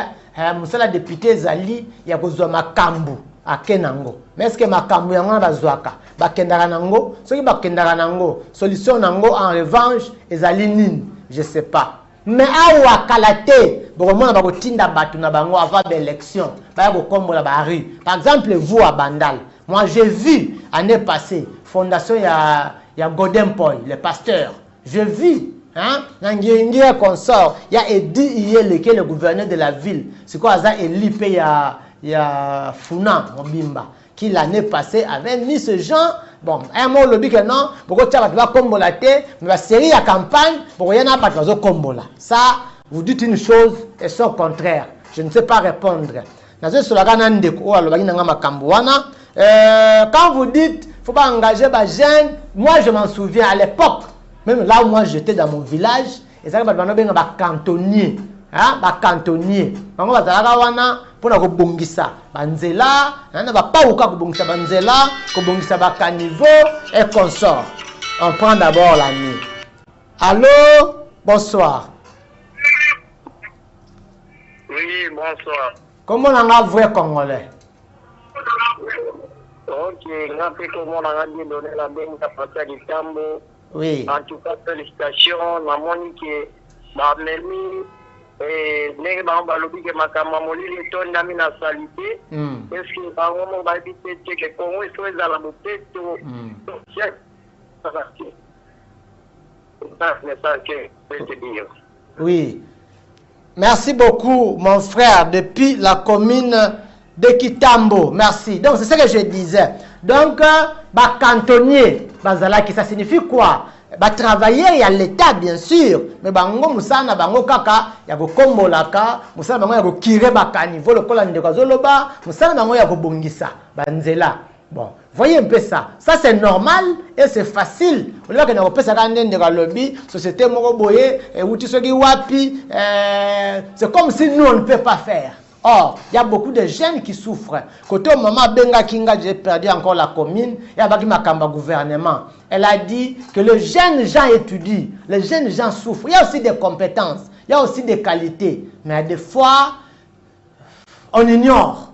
musala député zali ya kozwa makambu. ake nango. Mais est-ce que makambu yango na bazwaka bakendaka nango soki bakendaka nango solution nango en revanche ezali nini je sais pas. Mais awa kalate bokomona bakotinda bato na bango avant l'élection baya kokombola ba rue. Par exemple vous à Bandal, moi j'ai vu année passée fondation ya Godin Paul le pasteur, je vis hein nangiengi consort ya Edi Iyele qui est le gouverneur de la ville, c'est quoi ça Eli pe ya Funa Mobimba qui l'année passée avait mis ce genre. Bon, un mot le dit que non, pourquoi tu vas combola mais la série à campagne, pourquoi il y en a pas de combola. Ça, vous dites une chose et son contraire. Je ne sais pas répondre. Quand vous dites, faut pas engager les jeunes, moi je m'en souviens à l'époque, même là où moi j'étais dans mon village, et ça va être cantonnier. Hein, cantonnier. Bango bazalaka wana pona ko bongisa banzela, na ba pa uka ko bongisa banzela, ko bongisa ba caniveau et consort. On prend d'abord la nuit. Allô, bonsoir. Oui, bonsoir. Comment on a vrai congolais? Ok, comment on a donné la bonne capacité du Tambo. Oui. En tout cas, félicitations, la Monique, ma Memi. Ndenge bango balobi ke makambo molili etondami na salite eske bango mo bayebi te ke Kongo eso ezala mopeto oui. Merci beaucoup mon frère depuis la commune de Kitambo. Merci. Donc c'est ce que je disais. Donc cantonnier bazalaki, ça signifie quoi? Travailler, il y a l'État bien sûr, mais bango musana bango kaka ya ko kombolaka, musana bango ya ko kire ba caniveau lokola ndeko zoloba, musana bango ya ko bongisa banzela. Bon, voyez un peu ça. Ça c'est normal et c'est facile. On voit que na kopesa ka ndende ka lobby, société moko boye et uti soki wapi, c'est comme si nous on ne peut pas faire. Or, il y a beaucoup de jeunes qui souffrent. Côté maman Benga Kinga, j'ai perdu encore la commune, il y a Baki Makamba gouvernement. Elle a dit que les jeunes gens étudient, les jeunes gens souffrent. Il y a aussi des compétences, il y a aussi des qualités. Mais des fois, on ignore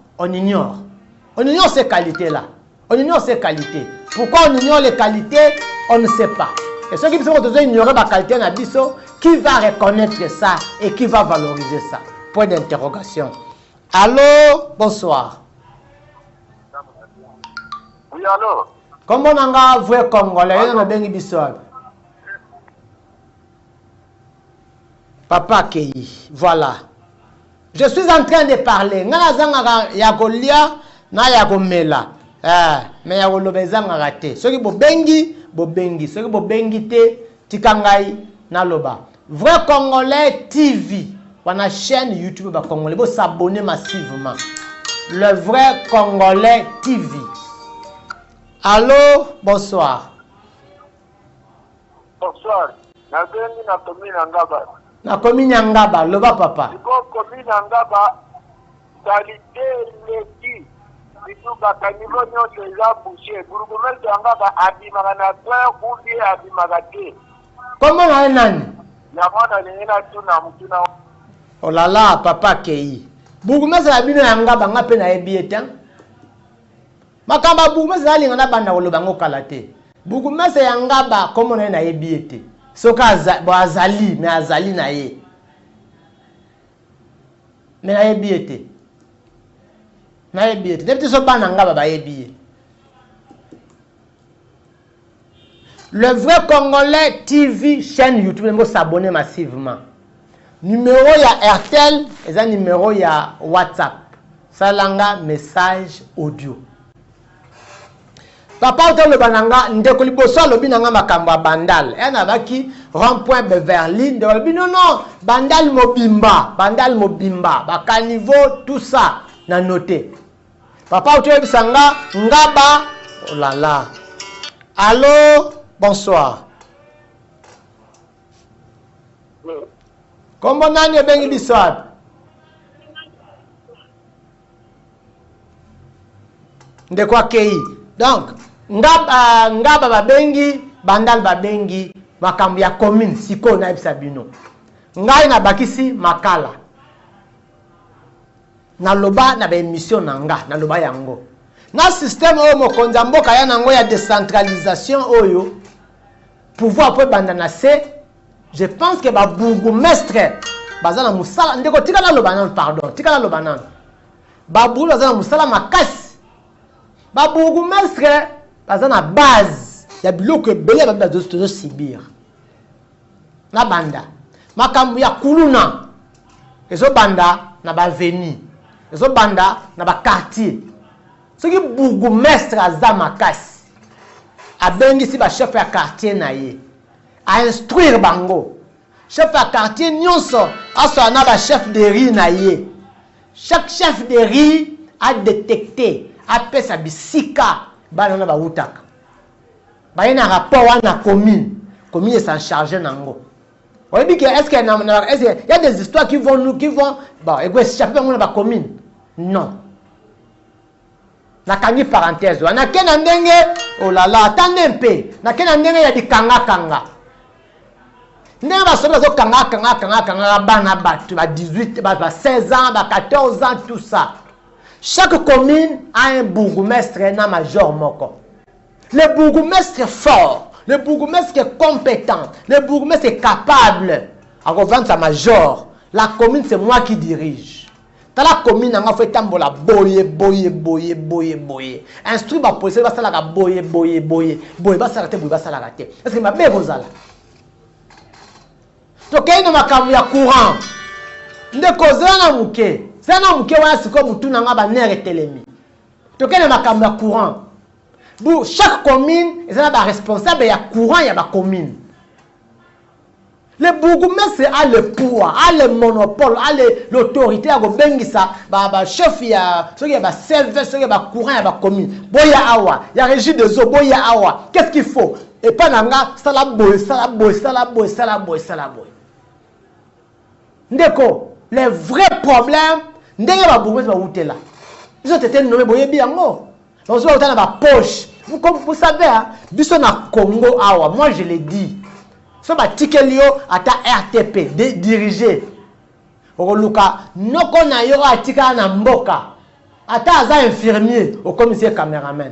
ces qualités-là. On ignore ces qualités. Pourquoi on ignore les qualités? On ne sait pas. Et ceux qui sont ignorer la qualité na biso, qui va reconnaître ça et qui va valoriser ça? Point d'interrogation. Allô, bonsoir. Oui, allô. Comment on a vu Congolais? On a bien bisouab. Papa Kei, voilà. Je suis en train de parler. Ngana zanga yakolia na yakomela. Mais yakolobezanga raté. Ceux qui bobengi, ceux qui bobengi te tikangai na loba. Vrai Congolais TV. On a chaîne YouTube Congolais, vous s'abonner massivement. Le vrai Congolais TV. Allô, bonsoir. Bonsoir. Na commune Ngaba. Na commune Ngaba, le va papa. Commune Ngaba, qualité l'équipe. Biso bakanivo nyonso eza bouché. Bourgmestre Ngaba abimaka na train ou bien abimaka te. Comment on a nani? Yango na lingina tuna mutuna. Oh là là, papa Kei. Bourgmestre abino yanga banga pe na ebieta. Makamba bourgmestre ali ngana banda koloba ngo kalate. Bourgmestre yanga ba comment na ebiete. Soka azali, mais azali na ye. Mais na ebiete. Na ebiete. Depuis so bana ngaba ba ebie. Le vrai Congolais TV chaîne YouTube, il faut s'abonner massivement. Numéro ya RTL et un numéro ya WhatsApp. Salanga message audio. Papa autant le bananga ndeko liboso lobi nanga makamba Bandal. Et na baki rond-point Beverly de lobi non Bandal mobimba, ba caniveau tout ça na noté. Papa autant bisanga ngaba oh là là. Allô, bonsoir. Comment nani bengi biswab? De quoi kei? Donc, ngaba babengi, Bandal babengi, makambo ya commune siko na ibisabino. Ngai na bakisi makala. Na loba na ba émission nanga, na loba yango. Na système oyo mokonzi ya mboka ya nango ya décentralisation oyo pouvoir po bandana se je pense que ba bourgmestre bazana musala ndeko tikala lo banane pardon tikala lo banane ba bourg bazana musala makasi ba bourgmestre bazana base ya biloko ebele ba bazo sibir na banda makambu ya kuluna ezo banda na ba avenue ezo banda na ba quartier soki bourgmestre aza makasi abengisi ba chef ya quartier na ye a instruire bango chef ya quartier nyonso aso na ba chef de riz na ye chaque chef de riz a détecté a pesa bisika bana na ba utaka ba na rapport wana commune s'en charger nango. Oui, est-ce qu'il y a des histoires qui vont bon, échapper à la commune? Non. Nakani parenthèse. On a qu'un andenge, oh là là, attendez un peu. Na qu'un andenge, il y a des kanga. N'est pas seulement kanga, bana batu, 18, 16 ans, 14 ans, tout ça. Chaque commune a un bourgmestre et un major moko. Le bourgmestre fort. Le bourgmestre est compétent, le bourgmestre est capable à revendre sa major. La commune, c'est moi qui dirige. Dans la commune, on a fait tambola boye. Instruit ma police, va s'ala boye, va s'arrêter, va s'ala rater. Est-ce que ma belle Rosala? Donc, il y a un courant. Nde kozana muke. Sana muke wana siko mutu nanga ba nere telemi. Donc, il y a un courant. Pour chaque commune, il y a un responsable, il y a un courant, il y a une commune. Le bourgmestre a le pouvoir, a le monopole, a l'autorité, a le chef, il y a un serveur, il y a un courant, il y a une commune. Boya awa, il y a régie des eaux, boya awa. Qu'est-ce qu'il faut? Et pas nanga, salaboy. Ndeko, les vrais problèmes, ndenge ba bourgmestre ba outela. Ils ont été nommés boye biango. Donc, vous avez ma poche. Vous savez, hein, biso na Congo awa, moi je l'ai dit. So ba tikelio ata RTP dirigé. Oluka noko na yo atika na mboka. Ata aza infirmier au commissaire caméraman.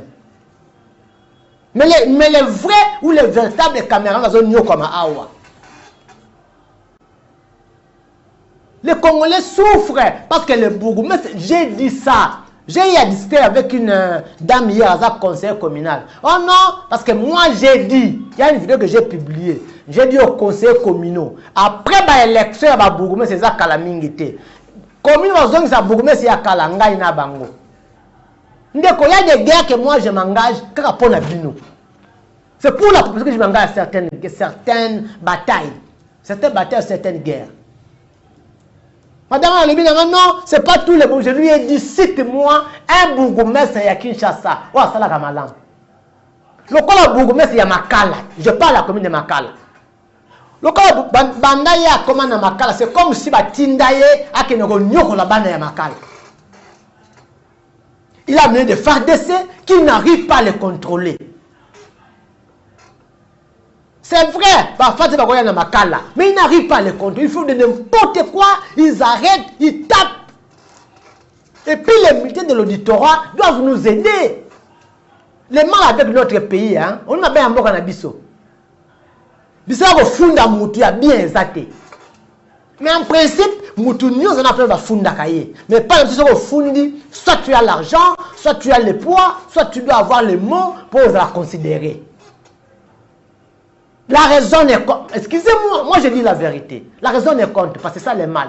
Mais les vrais ou les véritables caméramans sont nyo comme awa. Les Congolais souffrent parce que le bourgmestre, j'ai dit ça. J'ai eu discuté avec une dame hier à conseil communal. Oh non, parce que moi j'ai dit, il y a une vidéo que j'ai publiée, j'ai dit aux conseillers communaux, après l'élection, il y a Bourgmestre, c'est ça Kalamingité. Commune, c'est Bourgmestre, c'est Kalanga, il y a Bango. Il y a des guerres que moi je m'engage, pour la bino. C'est pour la population que je m'engage à certaines batailles. Certaines batailles, certaines guerres. Madame Alebi, non, c'est pas tous les bons. Je lui ai dit, cite-moi un bourgmestre à Kinshasa. Oh, ça la Ramalan. Le cas bourgmestre, il y a Makala. Je parle de la commune de Makala. Le cas Bandaye à commande à Makala, c'est comme si Batindaye a Kenoko la bande à Makala. Il a mené des FARDC qui n'arrivent pas à les contrôler. C'est vrai, parfois c'est pas dans Makala, mais ils n'arrivent pas à les contrôler. Il faut de n'importe quoi, ils arrêtent, ils tapent. Et puis les militaires de l'auditorat doivent nous aider. Les mal avec notre pays, hein, on a bien un bon canabiso. Bisa ko funda mutu ya bien exacté. Mais en principe, mutu nous on a fait la funda kaye. Mais pas si on fundi, soit tu as l'argent, soit tu as le poids, soit tu dois avoir les mots pour la considérer. La raison est contre. Excusez-moi, moi je dis la vérité. La raison est contre, parce que ça le mal.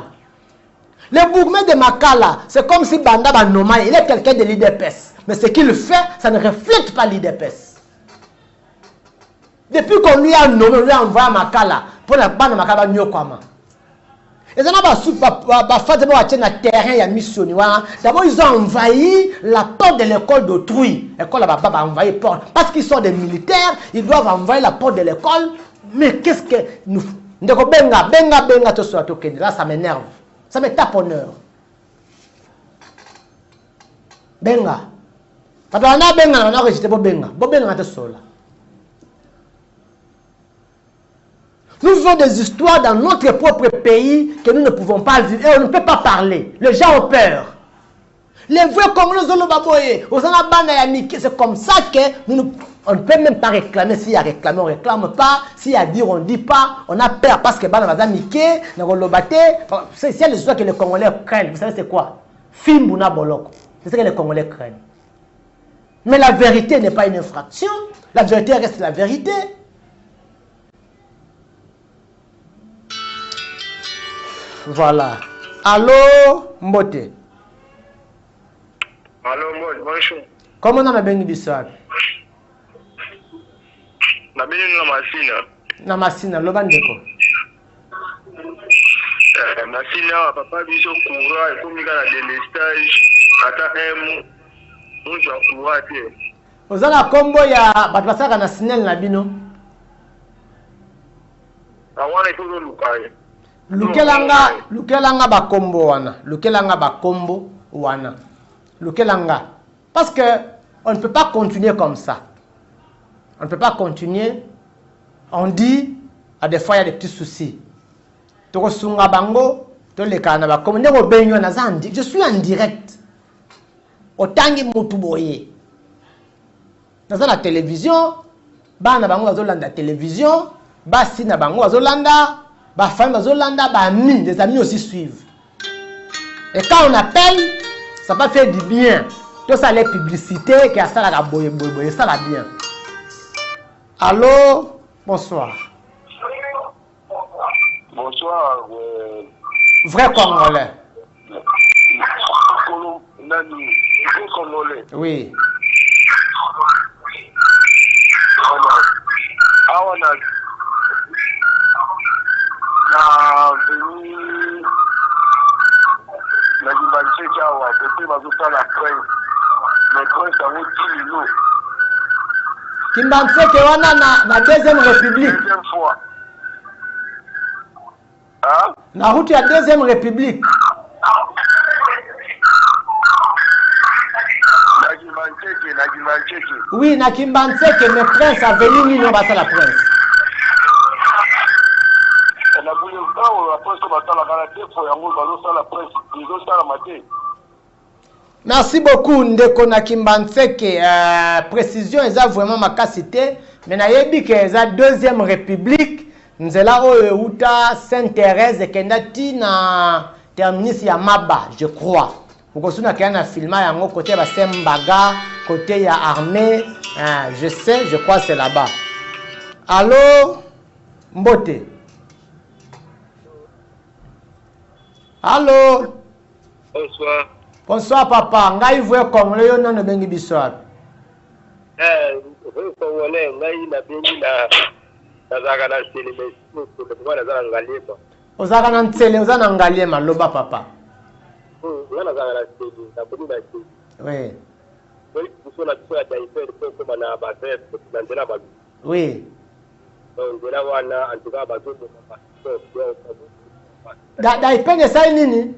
Le bourgmestre de Makala, c'est comme si Banda Banoma, il est quelqu'un de l'IDPS. Mais ce qu'il fait, ça ne reflète pas l'IDPS. Depuis qu'on lui a nommé, on lui a envoyé à Makala, pour la bande de Makala, Nyokama. Et ça n'a pas fait de terrain, il y a missionné. D'abord, ils ont envahi la porte de l'école d'autrui. L'école a envahi la porte. Parce qu'ils sont des militaires, ils doivent envahir la porte de l'école. Mais qu'est-ce que nous... Là, ça m'énerve. Ça me tape en heure. Benga. Parce qu'on a benga, on a rejeté Benga. Benga, c'est ça. Nous vivons des histoires dans notre propre pays que nous ne pouvons pas vivre et on ne peut pas parler. Les gens ont peur. Les vrais Congolais ont baboye. C'est comme ça que on ne peut même pas réclamer. S'il y a réclamé, on ne réclame pas. S'il y a dire, on ne dit pas. On a peur parce que Bana va miquer, c'est les histoires que les Congolais craignent. Vous savez c'est quoi? Fimbuna Boloko. C'est ce que les Congolais craignent. Mais la vérité n'est pas une infraction. La vérité reste la vérité. Voilà. Allô, Mbote. Allô, bonjour. Comment on a bien dit ça? Na bien na masina. Na masina, lobandeko. Masina, papa biso courant, et comme il y a des stages, ata on doit courant. Ozala kombo ya batwasaka na sinel na bino. Awana itozo lukaye. Lukelanga bakombo wana. Lukelanga bakombo wana. Lukelanga. Parce que on ne peut pas continuer comme ça. On ne peut pas continuer. On dit, à des fois il y a des petits soucis. Tokosunga bango, tolekana bakombo. Ndeko benyo na zandi. Je suis en direct. Otangi mutuboye. Dans la télévision, bana bango bazolanda télévision, basi na bango bazolanda, ba femme bazolanda, ba amis, les amis aussi suivent. Et quand on appelle, ça va faire du bien. Tout ça les publicités qui a ça la boye boye, ça va bien. Allô, bonsoir. Bonsoir. Vrai Congolais. Vrai Congolais. Oui. Awana venu na dimanche chawa côté bazuta la presse mais presse a outil lilo Kimbanseke wana na deuxième république. Deuxième fois. Hein? Na route ya deuxième république. Oui, na Kimbanseke, mais prince a venu ni non basa la prince. Merci beaucoup ndeko na Kimbanseke. Précision eza vraiment makasité, mais na yebi que eza deuxième république. Nzela oyo uta Sainte-Thérèse kendati na terminus ya Maba, je crois. Ukosuna kiana filma yango côté ba Sembaga, côté ya armée, je sais, je crois c'est là-bas. Allô Mbote. Allô. Bonsoir. Bonsoir papa, ngai vwe Congolais yo nano bengi biswa. Congolais ngai na bengi na zaka na célébration pour le pouvoir za ngaliema. Ozaka na ntsele, ozana ngaliema loba papa. Ngana zaka na célébration, na boni na célébration. Oui. Oui, pour la pour la taille pour comme na ba faire na ndela ba. Oui. Donc ndela wana en tout cas ba zo ba. Da ipende sai nini?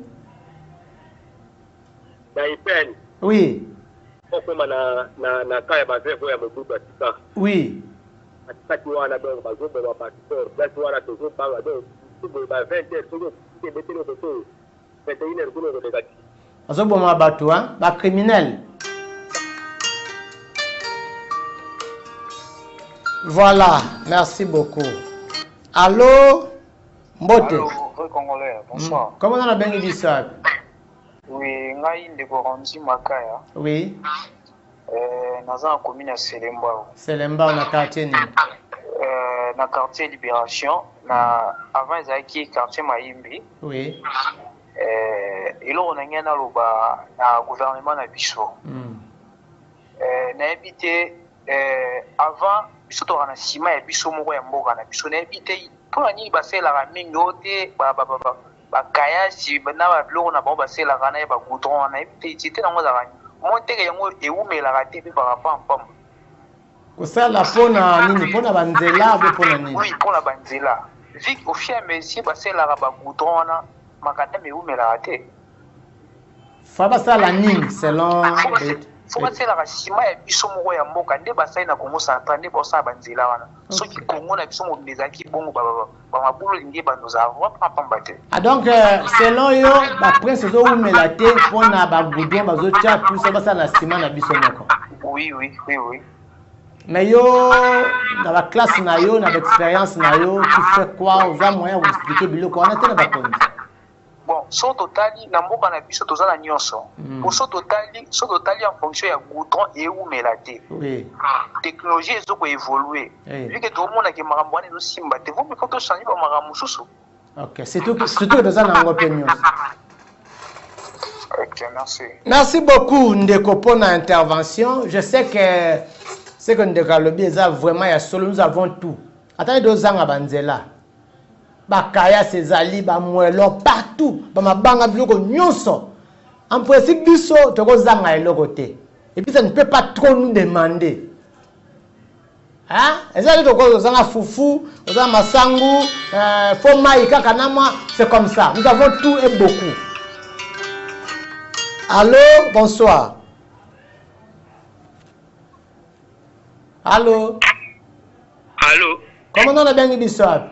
Daipen. Oui. Comme na kaya ba faire ya mobuba tika. Oui. Atikati wana donc bazobe ba passeport place wana toujours banga donc tout ba 20 heures toujours c'est betelo beto 21 heures kuno de gati Azoboma bato ba criminel. Voilà, merci beaucoup. Allô Mbote. Allô, vrai Congolais, bonsoir. Comment on a bien dit ça? Oui, ngai ndeko Ranzi Makaya. Oui. Naza na commune ya Selemba. Selemba na quartier ni. Na quartier Libération, na avant ezalaki quartier Mayimbi. Oui. Eloko na ngai naloba na gouvernement na biso. Nayebi te avant biso toka na nsima ya biso moko ya mboka na biso nayebi te mpona nini basalelaka mingi oyo te bakayasi na babiloko na bango basalelaka na ye bagoudron nayebi te nzete nango ezalaka monteke yango ewumelaka te mpe bakapampamba kosala mpona nini mpona banzela mpe mpona nini oui mpona banzela vi au fur et à mesure basalelaka bagoudron wana makadame ewumelaka te fa basala nini selon faut basala ka sima ya biso moko ya mboka nde basali na Congo Central nde bosala banzela wana soki Congo na biso mobili ezalaki bongo bamabulu lingi bandoza pamba te. Donc selon yo baprince ezowumela te mpona bagoudron bazotya puso basala na sima na biso moko. Oui. Mais yo dans la classe na yo na l'expérience na yo tu fais quoi oza moyen de expliquer biloko wana te na bakonzi. Bon, so totali na mboka na biso tozala nyonso. Pour so totali en fonction ya goudron et umela te. Oui. Technologie ezoko évoluer. Vu que tout le monde a ke makambo wana ezosimba te, vous faut to changer ba makambo susu. OK, surtout que tozala na ngope nyonso. OK, merci. Merci beaucoup Ndeko pour notre intervention. Je sais que ce que Ndeko Lobi est vraiment ya solo, nous avons tout. Attendez 2 ans à Banzela. Bakaya Cezali, Bamuelo, partout. Bamabanga biloko nyonso. En principe, biso toko zanga eloko te. Et puis ça ne peut pas trop nous demander. Hein? Et ça toko zanga fufu, zanga masangu, foma ikakanama, c'est comme ça. Nous avons tout et beaucoup. Allô, bonsoir. Allô. Allô. Comment on a bien dit ça?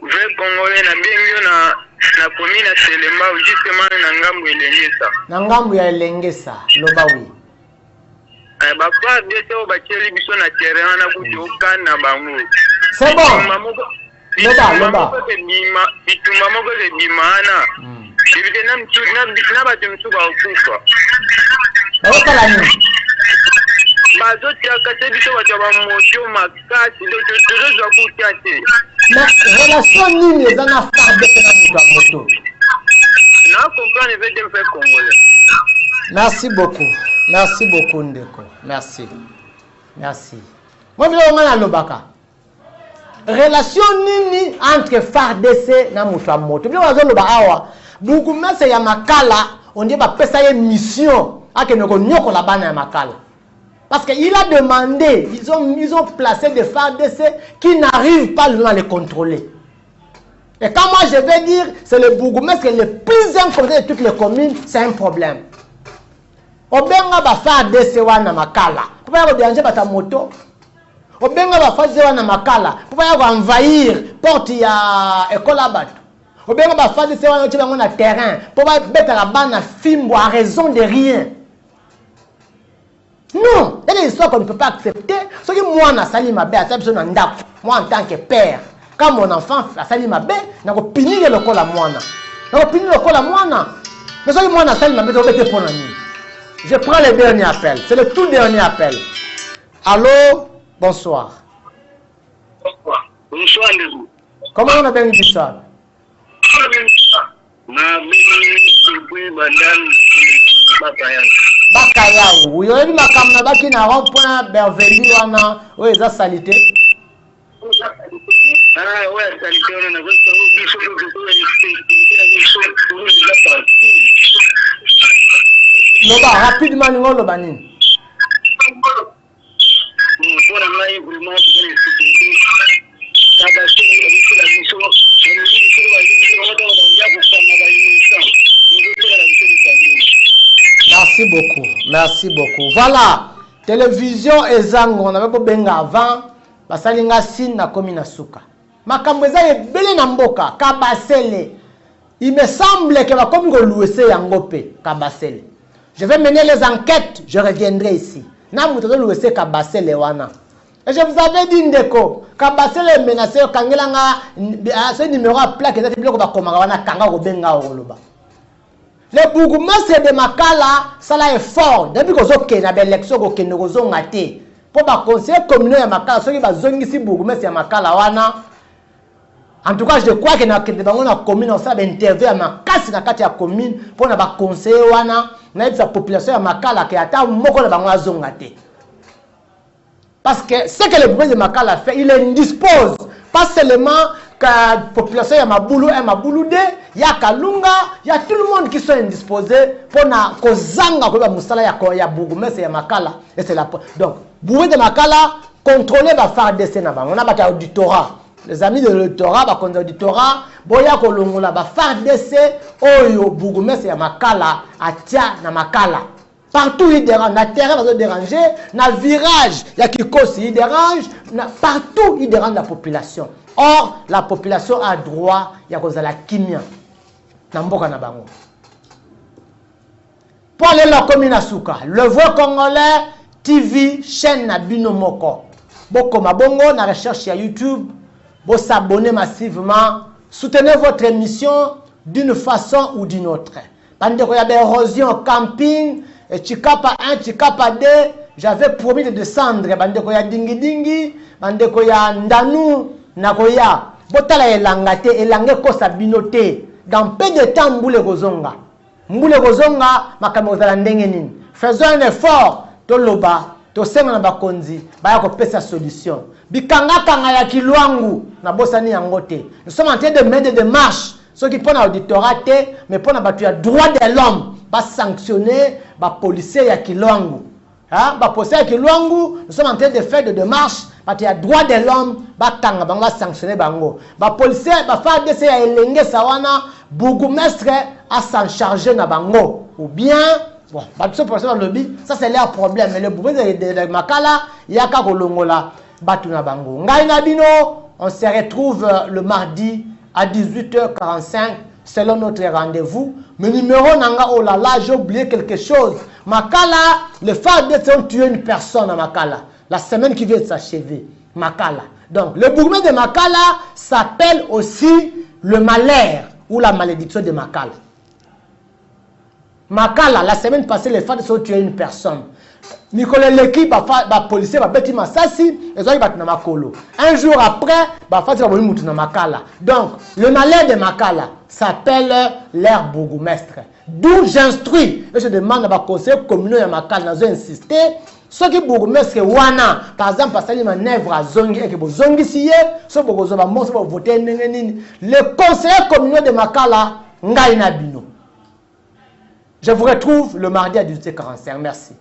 Vrai Congolais na bengi na commune Selemba justement na ngambu elengesa. Na ngambu ya elengesa loba wi. Ba pa biso ba cheli biso na terrain na kuti okana bango. C'est bon. Loba. Bitumba moko le dimana. Bibite na mtu na ba tumtu ba okufa. Bakala ni. Bazotiaka te biso bato bamoto makasi tozozwa kutya te. Mais relation nini eza na farde na moto ya moto? Na comprendre veut dire faire congolais. Merci beaucoup Ndeko. Merci. Moi je vais aller lobaka. Relation nini entre FARDC na moto ya moto? Bien wazo loba awa. Bugumese ya makala on dit ba pesa ye mission akene ko nyoko la bana ya makala. Parce qu'il a demandé, ils ont placé des FARDC qui n'arrivent pas à les contrôler. Et quand moi je vais dire, c'est le bourgmestre le plus important de toutes les communes, c'est un problème. Obenga ba FARDC wana makala. Pourquoi vous déranger ta moto? Obenga ba FARDC wana makala. Pourquoi vous envahir porte ya école abat? Obenga ba FARDC wana tu na terrain. Pourquoi mettre la bande film à raison de rien? Non, il y a des histoires qu'on ne peut pas accepter. Ce que moi, je sali ma bête, moi en tant que père, quand mon enfant a sali ma bête, je vais punir le col à moi. Mais ce que moi, je sali ma bête, je prends le dernier appel. C'est le tout dernier appel. Allô, bonsoir. Bonsoir, Ndeko. Comment on a bien dit ça? Bakaya oui oyebi makambo na baki na rond-point Berveli wana oyo eza salite loba rapidement ningo loba nini Merci beaucoup. Voilà, télévision ezango on avait benga avant basalinga sin na komi na suka. Makambo eza ebele na mboka Kabasele. Il me semble que va comme louer yango pe Kabasele. Je vais mener les enquêtes, je reviendrai ici. Na muto louer Kabasele wana. Et je vous avais dit Ndeko, Kabasele menacé kangelanga ce numéro à plaque eza biloko ba komanga wana kanga ko benga oloba. Le bourgmestre de Makala, ça là est fort. Depuis que vous avez une élection, vous avez une ngate. Pour le conseiller communal de Makala, ceux qui ont ici bourgmestre de Makala, en tout cas, je crois que dans la commune, on s'est interviewé à la commune pour le conseiller de la population de Makala qui a été ngate. Parce que ce que le bourgmestre de Makala fait, il indispose pas seulement que la population de Maboulou et Mabouloudé, il y a Kalunga, il y a tout le monde qui sont indisposés pour que Zanga pour Moussala ya Bourgmestre et Makala. Et c'est la donc Bourgmestre de Makala contrôler va faire des sénats. On a pas auditorat. Les amis de l'auditorat va contrôler auditorat. Boya kolongola va faire des Oyo Bourgmestre et Makala atia na Makala. Partout il dérange, na terrain va déranger, na virage, il y a qui cause, il dérange, partout il dérange la population. Or, la population a droit, il y a cause de la kimia. Namboka na bango. Pour aller la commune à Souka, le voix congolais, TV, chaîne na bino moko. Boko mabongo, na recherche sur YouTube, vous s'abonnez massivement, soutenez votre émission d'une façon ou d'une autre. Pendant qu'il y a des érosions au camping, Chikapa 1, Chikapa 2, j'avais promis de descendre. Pendant qu'il y a dingi dingi, pendant qu'il y a ndanu, nakoya. Botala elangate, elangé kosa binote. Dans peu de temps, mboule gozonga. Mboule gozonga, makamozala ndenge nini. Faisons un effort, toloba, tosenga na bakonzi, baya ko pesa solution. Bikanga kanga ya kilwangu, na bosani yangote. Nous sommes en train de mettre des démarches. Ceux qui prennent l'auditorat, mais pour le droit de l'homme, pas sanctionner les policiers à Kilwangu. Les policiers à Kilwangu, nous sommes en train de faire des démarches, parce qu'il y a droit de l'homme, va sanctionner bango. Les policiers, les femmes à Elenge Sawana, bourgmestre à s'en charger na bango. Ou bien, bon, ça c'est leur problème. Mais le bourgmestre de Makala, il y a qu'à Kolongola, batu na bango. Ngai Nabino, on se retrouve le mardi à 18h45 selon notre rendez-vous. Mais numéro nanga, oh là là, j'ai oublié quelque chose. Makala, les FARDC ont tué une personne à Makala. La semaine qui vient de s'achever. Makala. Donc, le bourgmestre de Makala s'appelle aussi le malheur ou la malédiction de Makala. Makala, la semaine passée, les FARDC ont tué une personne. Nicolas l'équipe va policier va bêti masasi et ça il va makolo. Un jour après va faire ça na Makala. Donc le malheur de Makala s'appelle l'air bourgmestre. D'où j'instruis et je demande à ma conseil communal de Makala n'a insister ceux qui bourgmestre wana par exemple parce qu'il manœuvre à zongi et que bo zongi sié so bozo ba mo so voter nini le conseiller communal de Makala ngai na bino. Je vous retrouve le mardi à 18h45. Merci.